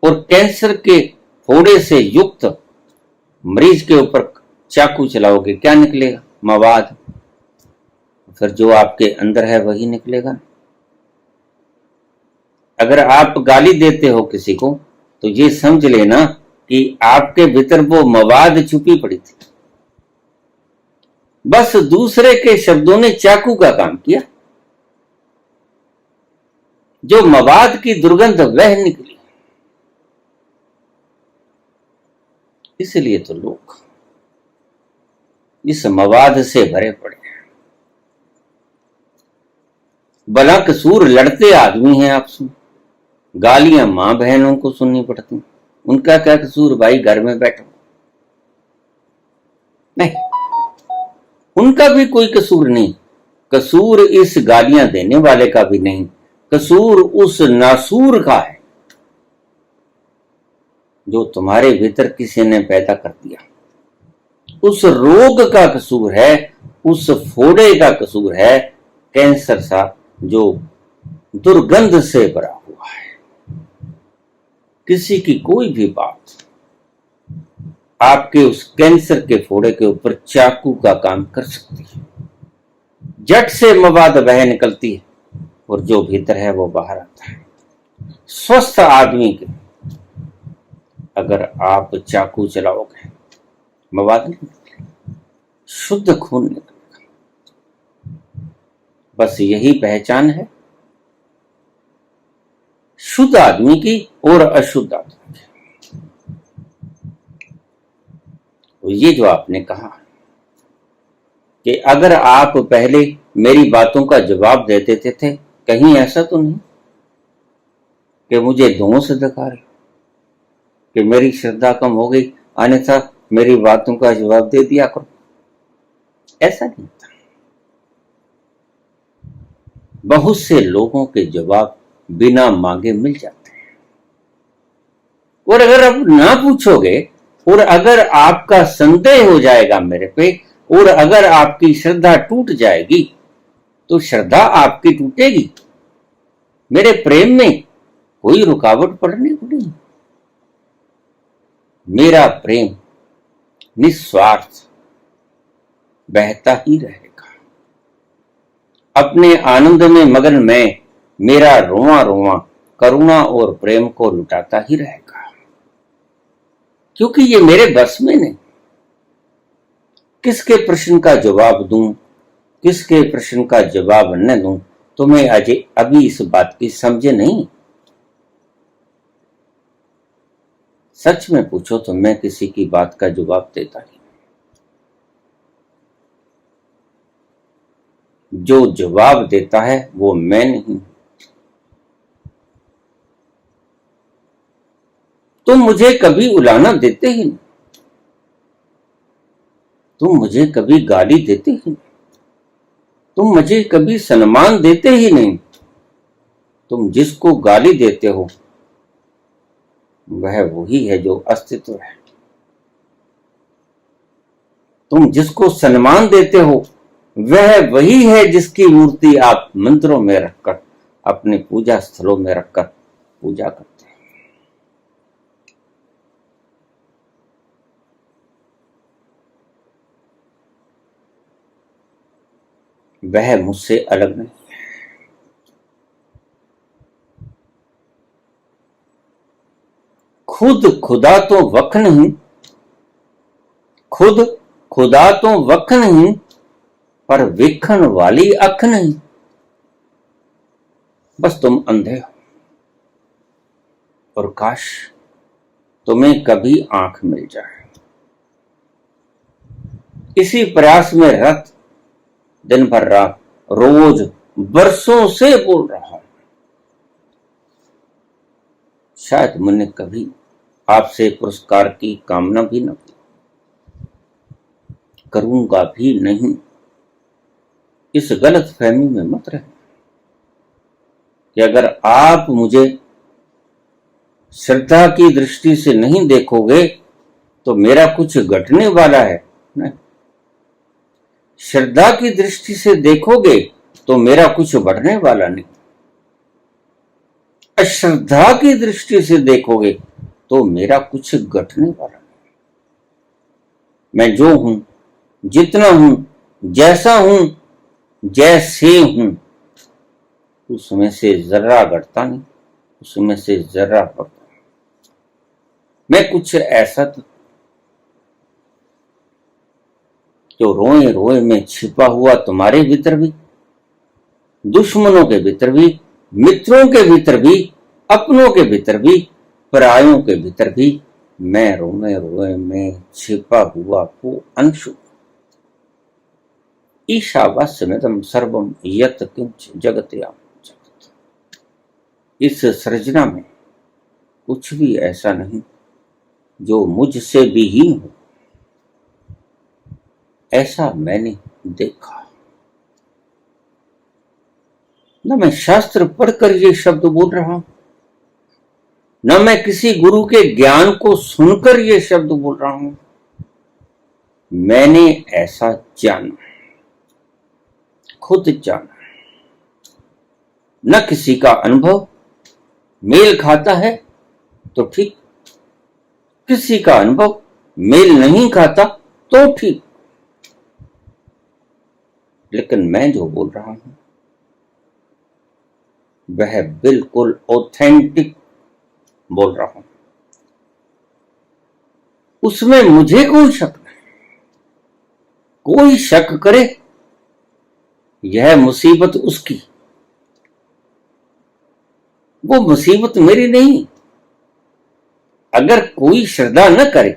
और कैंसर के फोड़े से युक्त मरीज के ऊपर चाकू चलाओगे क्या निकलेगा? मवाद। फिर जो आपके अंदर है वही निकलेगा। अगर आप गाली देते हो किसी को तो ये समझ लेना कि आपके भीतर वो मवाद छुपी पड़ी थी, बस दूसरे के शब्दों ने चाकू का काम किया। जो मवाद की दुर्गंध वह निकली। इसलिए तो लोग इस मवाद से भरे पड़े हैं। भला कसूर लड़ते आदमी हैं आप सुन, गालियां मां बहनों को सुननी पड़ती, उनका क्या कसूर भाई, घर में बैठो। नहीं, उनका भी कोई कसूर नहीं। कसूर इस गालियां देने वाले का भी नहीं, कसूर उस नासूर का है जो तुम्हारे भीतर किसी ने पैदा कर दिया। उस रोग का कसूर है, उस फोड़े का कसूर है, कैंसर सा जो दुर्गंध से भरा हुआ है। किसी की कोई भी बात आपके उस कैंसर के फोड़े के ऊपर चाकू का काम कर सकती है। जट से मवाद बह निकलती है और जो भीतर है वो बाहर आता है। स्वस्थ आदमी के अगर आप चाकू चलाओगे मवाद नहीं निकलेगा, शुद्ध खून निकलेगा। बस यही पहचान है शुद्ध आदमी की और अशुद्ध आदमी की। तो ये जो आपने कहा कि अगर आप पहले मेरी बातों का जवाब दे देते थे, कहीं ऐसा तो नहीं कि मुझे दोष दिखा रहे कि मेरी श्रद्धा कम हो गई, अन्यथा मेरी बातों का जवाब दे दिया करो। ऐसा नहीं था। बहुत से लोगों के जवाब बिना मांगे मिल जाते हैं। और अगर आप ना पूछोगे और अगर आपका संदेह हो जाएगा मेरे पे और अगर आपकी श्रद्धा टूट जाएगी तो श्रद्धा आपकी टूटेगी। मेरे प्रेम में कोई रुकावट पड़ने को नहीं। मेरा प्रेम निस्वार्थ बहता ही रहेगा। अपने आनंद में मगन मैं, मेरा रोआ रोआ करुणा और प्रेम को लुटाता ही रहेगा, क्योंकि ये मेरे बस में नहीं। किसके प्रश्न का जवाब दूं, किसके प्रश्न का जवाब न दूं, तुम्हें अभी इस बात की समझे नहीं। सच में पूछो तो मैं किसी की बात का जवाब देता नहीं। जो जवाब देता है वो मैं नहीं। तुम मुझे कभी उलाना देते ही नहीं, तुम मुझे कभी गाली देते ही नहीं, तुम मुझे कभी सम्मान देते ही नहीं। तुम जिसको गाली देते हो वह वही है जो अस्तित्व है। तुम जिसको सम्मान देते हो वह वही है जिसकी मूर्ति आप मंदिरों में रखकर, अपने पूजा स्थलों में रखकर पूजा करते हैं। वह मुझसे अलग नहीं। खुद खुदा तो वख नहीं, खुद खुदा तो वख नहीं, पर वेखन वाली अख नहीं। बस तुम अंधे हो, और काश तुम्हें कभी आंख मिल जाए। इसी प्रयास में रत दिन भर रात रोज बरसों से बोल रहा हूं। शायद मैंने कभी आपसे पुरस्कार की कामना भी न की, करूंगा भी नहीं। इस गलत फहमी में मत रहे कि अगर आप मुझे श्रद्धा की दृष्टि से नहीं देखोगे तो मेरा कुछ घटने वाला है। नहीं, श्रद्धा की दृष्टि से देखोगे तो मेरा कुछ बढ़ने वाला नहीं। अश्रद्धा की दृष्टि से देखोगे तो मेरा कुछ घटने वाला नहीं। मैं जो हूं, जितना हूं, जैसा हूं, जैसे हूं, उसमें से जर्रा घटता नहीं, उसमें से जर्रा बढ़ता नहीं। मैं कुछ ऐसा तो जो रोए रोए में छिपा हुआ तुम्हारे भीतर भी, दुश्मनों के भीतर भी, मित्रों के भीतर भी, अपनों के भीतर भी, परायों के भीतर भी, मैं रोए रोए में छिपा हुआ वो अंशु। ईशावास्यमिदं सर्वम यत् किंच जगत्याम जगत्। इस सृजना में कुछ भी ऐसा नहीं जो मुझसे विहीन हो, ऐसा मैंने देखा। न मैं शास्त्र पढ़कर ये शब्द बोल रहा हूं, न मैं किसी गुरु के ज्ञान को सुनकर ये शब्द बोल रहा हूं। मैंने ऐसा जाना, खुद जाना। न किसी का अनुभव मेल खाता है तो ठीक, किसी का अनुभव मेल नहीं खाता तो ठीक, लेकिन मैं जो बोल रहा हूं वह बिल्कुल ऑथेंटिक बोल रहा हूं। उसमें मुझे कोई शक नहीं। कोई शक करे यह मुसीबत उसकी, वो मुसीबत मेरी नहीं। अगर कोई श्रद्धा न करे,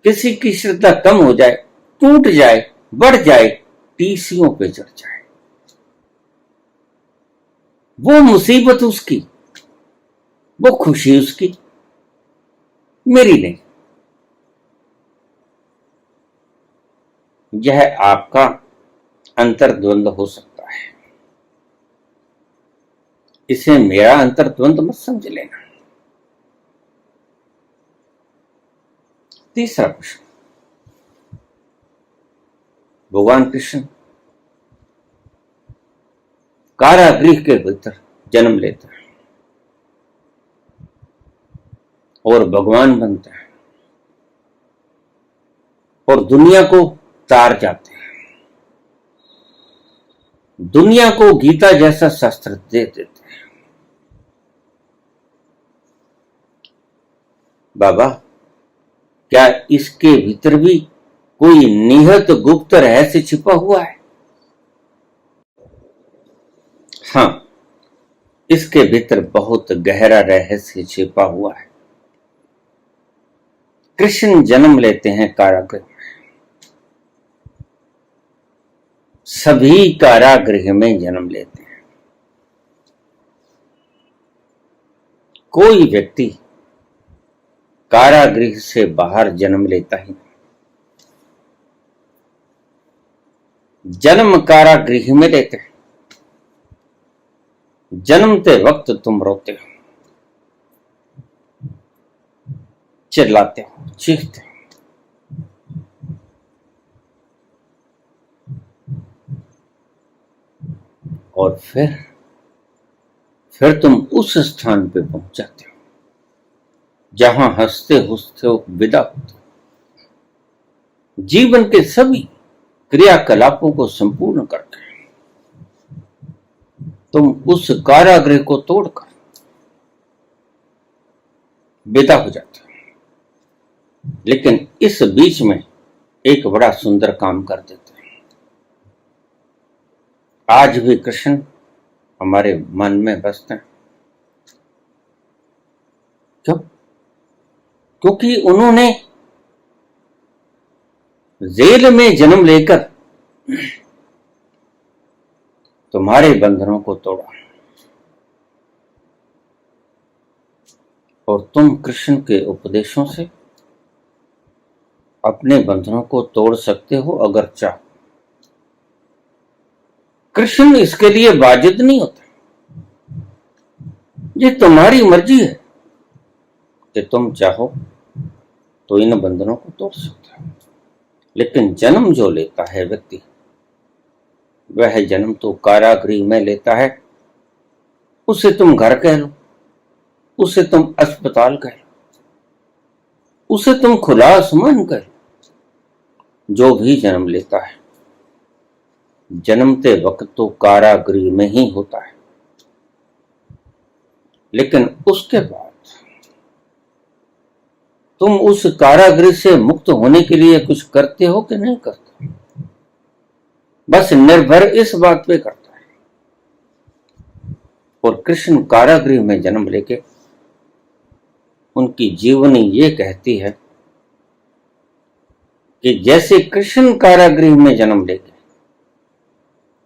किसी की श्रद्धा कम हो जाए, टूट जाए, बढ़ जाए, टीसियों पे चढ़ जाए, वो मुसीबत उसकी, वो खुशी उसकी, मेरी नहीं। यह आपका अंतर्द्वंद हो सकता है, इसे मेरा अंतर्द्वंद मत समझ लेना। तीसरा प्रश्न, भगवान कृष्ण कारागृह के भीतर जन्म लेता है और भगवान बनता है और दुनिया को तार जाते हैं। दुनिया को गीता जैसा शस्त्र दे देते हैं। बाबा, क्या इसके भीतर भी कोई निहित गुप्त रहस्य छिपा हुआ है? हाँ, इसके भीतर बहुत गहरा रहस्य छिपा हुआ है। कृष्ण जन्म लेते हैं कारागृह में। सभी कारागृह में जन्म लेते हैं। कोई व्यक्ति कारागृह से बाहर जन्म लेता ही नहीं। जन्म कारागृह में लेते हैं। जन्मते वक्त तुम रोते हो, चिल्लाते हो, चीखते हो, और फिर तुम उस स्थान पे पहुंच जाते हो जहां हंसते हंसते हो विदा होते हो। जीवन के सभी क्रियाकलापों को संपूर्ण करके तुम उस कारागृह को तोड़कर विदा हो जाते हो। लेकिन इस बीच में एक बड़ा सुंदर काम कर देते हैं। आज भी कृष्ण हमारे मन में बसते हैं। क्यों? क्योंकि उन्होंने जेल में जन्म लेकर तुम्हारे बंधनों को तोड़ा, और तुम कृष्ण के उपदेशों से अपने बंधनों को तोड़ सकते हो अगर चाहो। कृष्ण इसके लिए वाजिद नहीं होता। ये तुम्हारी मर्जी है कि तुम चाहो तो इन बंधनों को तोड़ सकते हो। लेकिन जन्म जो लेता है व्यक्ति, वह जन्म तो कारागृह में लेता है। उसे तुम घर कह लो, उसे तुम अस्पताल कह लो, उसे तुम खुला आसमान कह लो। जो भी जन्म लेता है, जन्मते वक्त तो कारागृह में ही होता है। लेकिन उसके बाद तुम उस कारागृह से मुक्त होने के लिए कुछ करते हो कि नहीं करते? बस निर्भर इस बात पे करता है। और कृष्ण कारागृह में जन्म लेके उनकी जीवनी ये कहती है कि जैसे कृष्ण कारागृह में जन्म लेके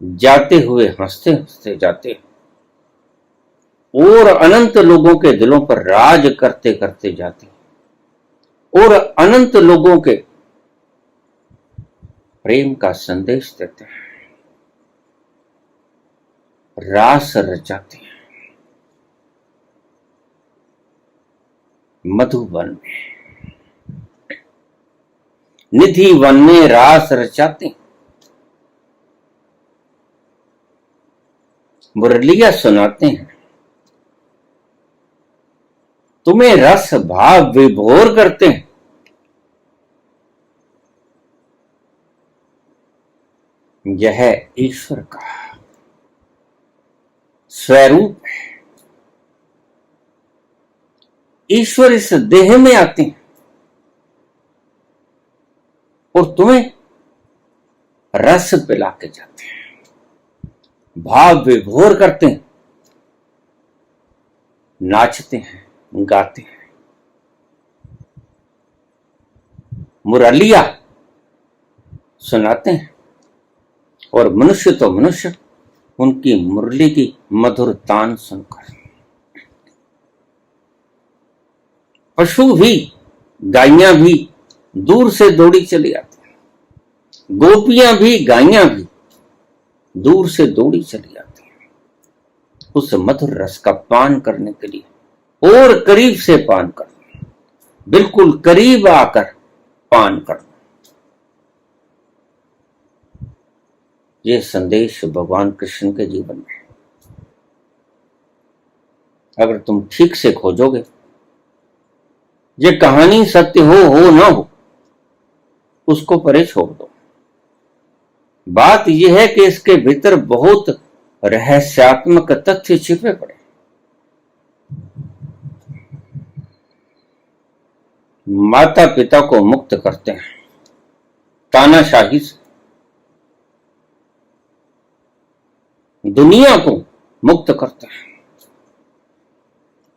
जाते हुए हंसते हंसते जाते और अनंत लोगों के दिलों पर राज करते करते जाते और अनंत लोगों के प्रेम का संदेश देते हैं, रास रचाते हैं मधुबन में, निधि वन में रास रचाते हैं, मुरलिया सुनाते हैं, तुम्हें रस भाव विभोर करते हैं। यह ईश्वर का स्वरूप है। ईश्वर इस देह में आते हैं और तुम्हें रस पिला के जाते हैं, भाव विभोर करते हैं, नाचते हैं, गाते हैं, मुरलिया सुनाते हैं। और मनुष्य तो मनुष्य उनकी मुरली की मधुर तान सुनकर, पशु भी, गायियां भी दूर से दौड़ी चली आती हैं, गोपियां भी, गायियां भी दूर से दौड़ी चली आती हैं उस मधुर रस का पान करने के लिए, और करीब से पान करना, बिल्कुल करीब आकर पान करना। ये संदेश भगवान कृष्ण के जीवन में है। अगर तुम ठीक से खोजोगे, ये कहानी सत्य हो ना हो, उसको परे छोड़ दो। बात यह है कि इसके भीतर बहुत रहस्यात्मक तथ्य छिपे पड़े। माता पिता को मुक्त करते हैं तानाशाही से, दुनिया को मुक्त करते हैं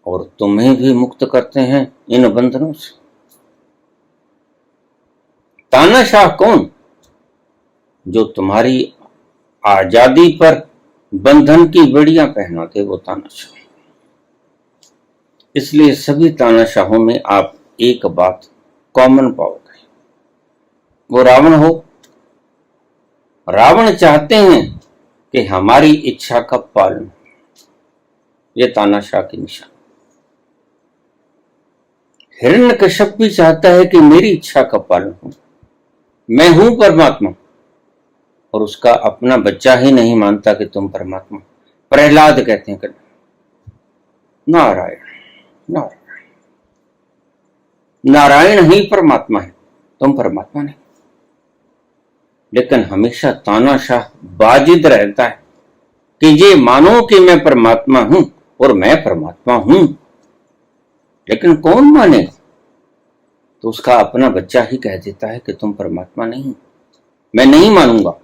और तुम्हें भी मुक्त करते हैं इन बंधनों से। तानाशाह कौन? जो तुम्हारी आजादी पर बंधन की बेड़ियां पहनाते, वो तानाशाह। इसलिए सभी तानाशाहों में आप एक बात कॉमन पाओगे, वो रावण हो। रावण चाहते हैं कि हमारी इच्छा का पालन, ये तानाशाह की निशानी। हिरण्यकश्यप भी चाहता है कि मेरी इच्छा का पालन हो, मैं हूं परमात्मा, और उसका अपना बच्चा ही नहीं मानता कि तुम परमात्मा। प्रहलाद कहते हैं कि नारायण नारायण, नारायण ही परमात्मा है, तुम परमात्मा नहीं। लेकिन हमेशा तानाशाह बाजिद रहता है कि ये मानो कि मैं परमात्मा हूं और मैं परमात्मा हूं। लेकिन कौन माने? तो उसका अपना बच्चा ही कह देता है कि तुम परमात्मा नहीं, मैं नहीं मानूंगा,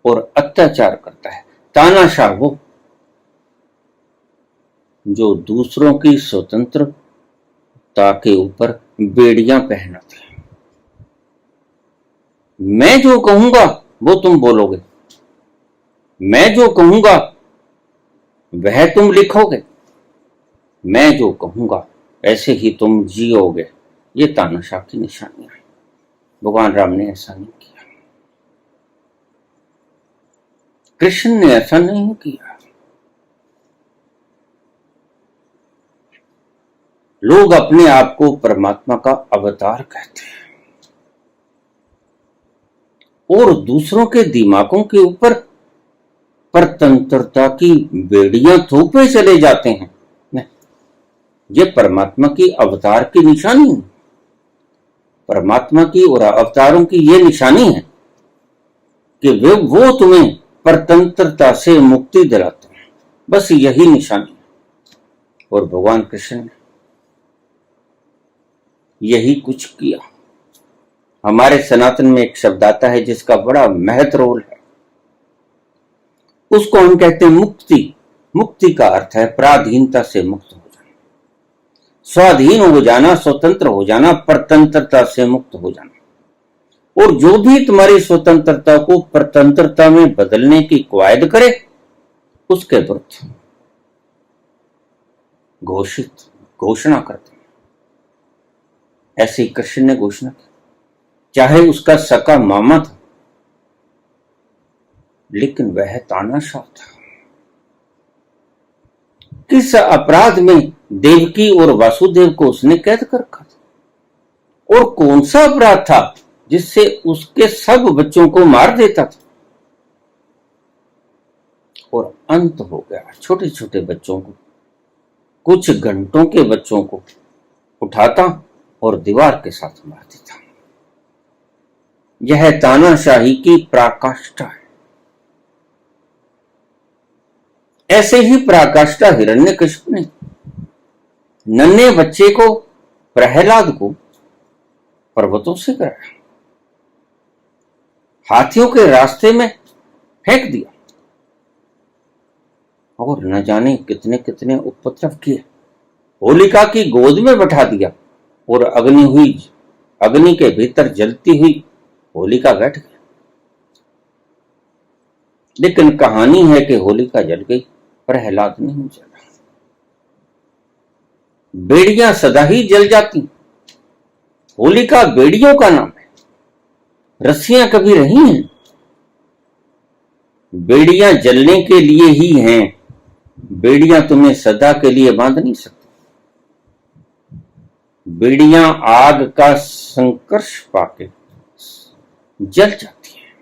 और अत्याचार करता है। तानाशाह वो जो दूसरों की स्वतंत्रता के ऊपर बेड़ियां पहनाते हैं। मैं जो कहूंगा वो तुम बोलोगे, मैं जो कहूंगा वह तुम लिखोगे, मैं जो कहूंगा ऐसे ही तुम जियोगे। ये तानाशाह की निशानियां हैं। भगवान राम ने ऐसा नहीं किया, कृष्ण ने ऐसा नहीं किया। लोग अपने आप को परमात्मा का अवतार कहते हैं और दूसरों के दिमागों के ऊपर परतंत्रता की बेड़ियां थोपे चले जाते हैं। ये परमात्मा की अवतार की निशानी है। परमात्मा की और अवतारों की ये निशानी है कि वो तुम्हें परतंत्रता से मुक्ति दिलाते हैं, बस यही निशानी है। और भगवान कृष्ण ने यही कुछ किया। हमारे सनातन में एक शब्द आता है जिसका बड़ा महत्व रोल है, उसको हम कहते हैं मुक्ति। मुक्ति का अर्थ है पराधीनता से मुक्त हो जाना, स्वाधीन हो जाना, स्वतंत्र हो जाना, परतंत्रता से मुक्त हो जाना। और जो भी तुम्हारी स्वतंत्रता को परतंत्रता में बदलने की कवायद करे उसके विरुद्ध घोषणा करते हैं। ऐसे कृष्ण ने घोषणा की, चाहे उसका सका मामा था लेकिन वह तानाशाह था। किस अपराध में देवकी और वासुदेव को उसने कैद कर रखा था, और कौन सा अपराध था जिससे उसके सब बच्चों को मार देता था। और अंत हो गया, छोटे छोटे बच्चों को, कुछ घंटों के बच्चों को उठाता और दीवार के साथ मार देता। यह तानाशाही की पराकाष्ठा है। ऐसे ही पराकाष्ठा हिरण्यकश्यप ने नन्हे बच्चे को, प्रहलाद को पर्वतों से कराया, हाथियों के रास्ते में फेंक दिया और न जाने कितने कितने उपद्रव किए। होलिका की गोद में बैठा दिया और अग्नि के भीतर जलती हुई होलिका बैठ गई। लेकिन कहानी है कि होलिका जल गई, प्रहलाद नहीं जला। बेड़ियां सदा ही जल जाती, होलिका बेड़ियों का नाम है, रस्सियां कभी रही हैं। बेड़ियां जलने के लिए ही हैं, बेड़ियां तुम्हें सदा के लिए बांध नहीं सकती। बेड़ियां आग का संकर्ष पाके जल जाती हैं।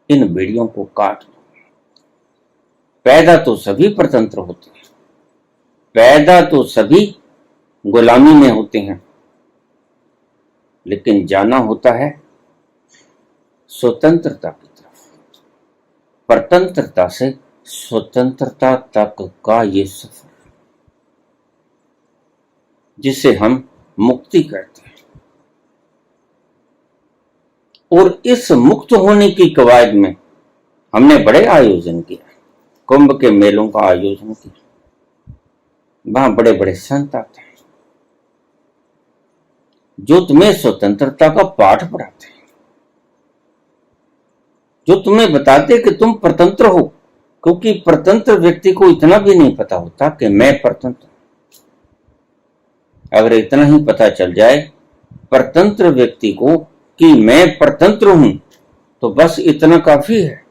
इन बेड़ियों को काट दो। पैदा तो सभी परतंत्र होते हैं, पैदा तो सभी गुलामी में होते हैं, लेकिन जाना होता है स्वतंत्रता की तरफ, परतंत्रता से स्वतंत्रता तक का ये सफर जिसे हम मुक्ति कहते हैं। और इस मुक्त होने की कवायद में हमने बड़े आयोजन किया, कुंभ के मेलों का आयोजन किया, वहां बड़े बड़े संत आते हैं जो तुम्हें स्वतंत्रता का पाठ पढ़ाते हैं, जो तुम्हें बताते कि तुम परतंत्र हो, क्योंकि परतंत्र व्यक्ति को इतना भी नहीं पता होता कि मैं परतंत्र हूं। अगर इतना ही पता चल जाए परतंत्र व्यक्ति को कि मैं परतंत्र हूं, तो बस इतना काफी है।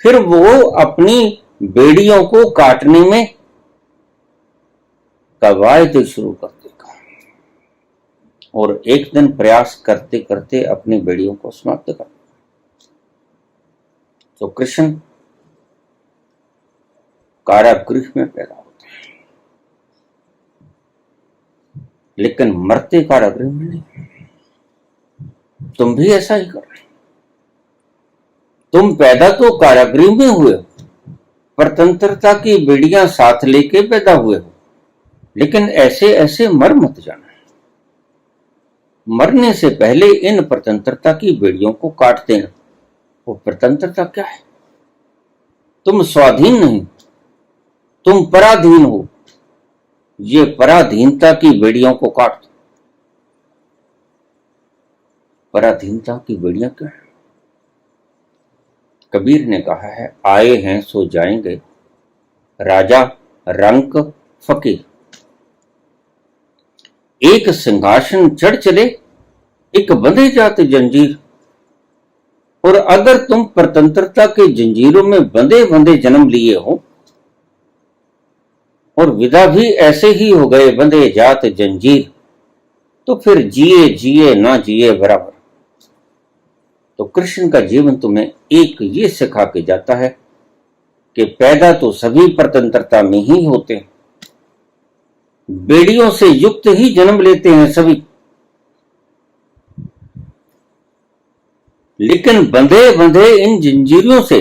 फिर वो अपनी बेड़ियों को काटने में कवायद शुरू कर देगा और एक दिन प्रयास करते करते अपनी बेड़ियों को समाप्त कर देगा। तो कृष्ण कारागृह में पैदा होते हैं, लेकिन मरते कारागृह में नहीं। तुम भी ऐसा ही कर रहे हो। तुम पैदा तो कारागृह में हुए हो, परतंत्रता की बेड़ियां साथ लेके पैदा हुए हो, लेकिन ऐसे ऐसे मर मत जाना। मरने से पहले इन परतंत्रता की बेड़ियों को काट देना। वो परतंत्रता क्या है? तुम स्वाधीन नहीं, तुम पराधीन हो। ये पराधीनता की बेड़ियों को काट दो। पराधीनता की बेड़ियां क्या है? कबीर ने कहा है, आए हैं सो जाएंगे, राजा रंक फकीर। एक सिंहासन चढ़ चले, एक बंधे जात जंजीर। और अगर तुम परतंत्रता के जंजीरों में बंधे बंधे जन्म लिए हो और विदा भी ऐसे ही हो गए बंधे जात जंजीर, तो फिर जिए जिए ना जिए बराबर। तो कृष्ण का जीवन तुम्हें एक ये सिखा के जाता है कि पैदा तो सभी परतंत्रता में ही होते हैं, बेड़ियों से युक्त ही जन्म लेते हैं सभी, लेकिन बंधे बंधे इन जंजीरों से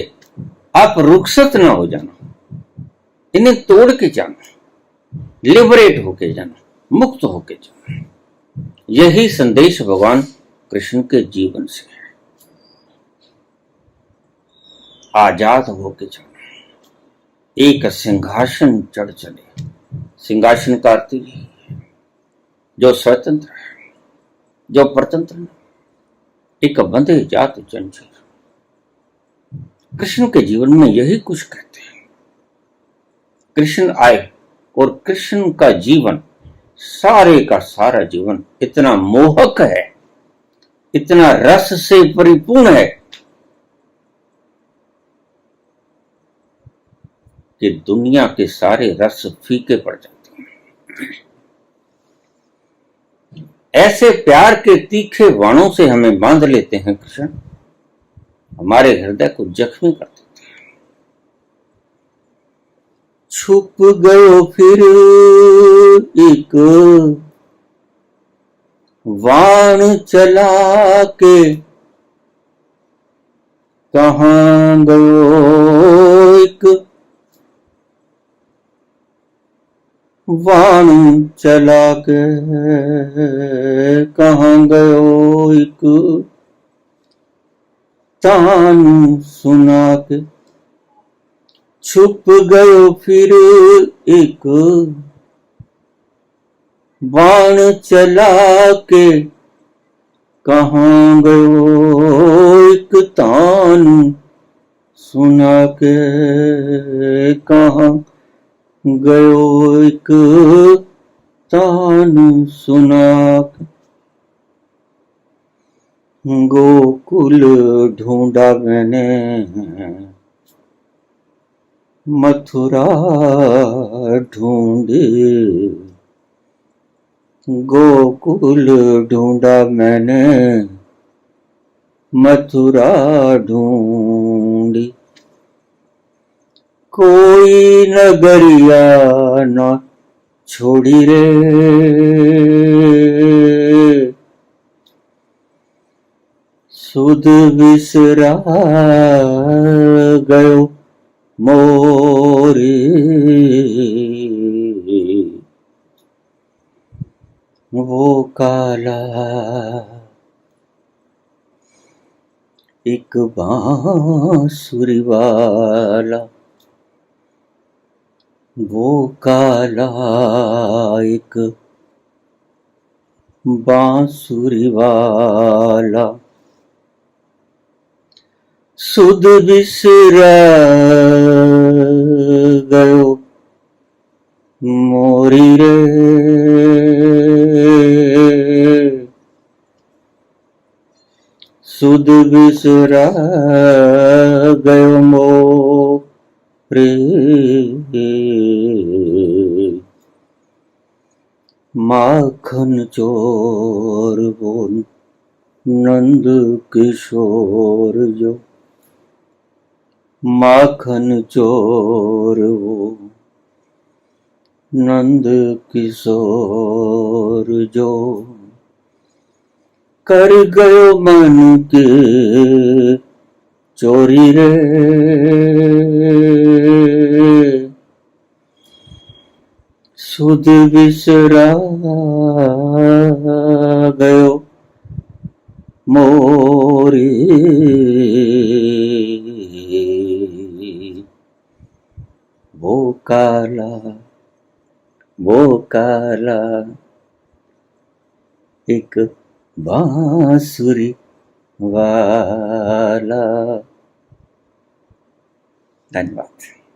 आप रुखसत ना हो जाना, इन्हें तोड़ के जाना, लिबरेट होके जाना, मुक्त होके जाना। यही संदेश भगवान कृष्ण के जीवन से है। आजाद होके जाना, एक सिंहासन चढ़ चले। सिंहासन का अर्थ जो स्वतंत्र है, जो परतंत्र है, एक बंधे जात जंजीर। कृष्ण के जीवन में यही कुछ कहते हैं। कृष्ण आए और कृष्ण का जीवन, सारे का सारा जीवन इतना मोहक है, इतना रस से परिपूर्ण है कि दुनिया के सारे रस फीके पड़ जाते हैं। ऐसे प्यार के तीखे बाणों से हमें बांध लेते हैं कृष्ण, हमारे हृदय को जख्मी कर देते हैं। छुप गयो फिर एक वाण चला के, कहां गयो एक वाण चला के, कहां गयो एक तान सुना के। छुप गयो फिर एक बाण चला के, कहां गयो एक तान सुना के, कहां गयो एक तान सुना के। गोकुल ढूंढा मैंने, मथुरा ढूंढी। गोकुल ढूंढा मैंने, मथुरा ढूंढी। कोई नगरिया न छोड़ी रे, सुध बिसरा गयो मोरे, वो काला एक बांसुरी वाला, वो काला एक बांसुरी वाला, सुध बिसरा गयो मोरी रे, सुध बिसरा गयो मोरे, माखन चोर वो नंद किशोर जो, माखन चोर वो नंद किशोर जो, कर गयो मन के चोरी रे, सुध बिसरा गयो मोरे, वो काला एक बांसुरी वाला। धन्यवाद।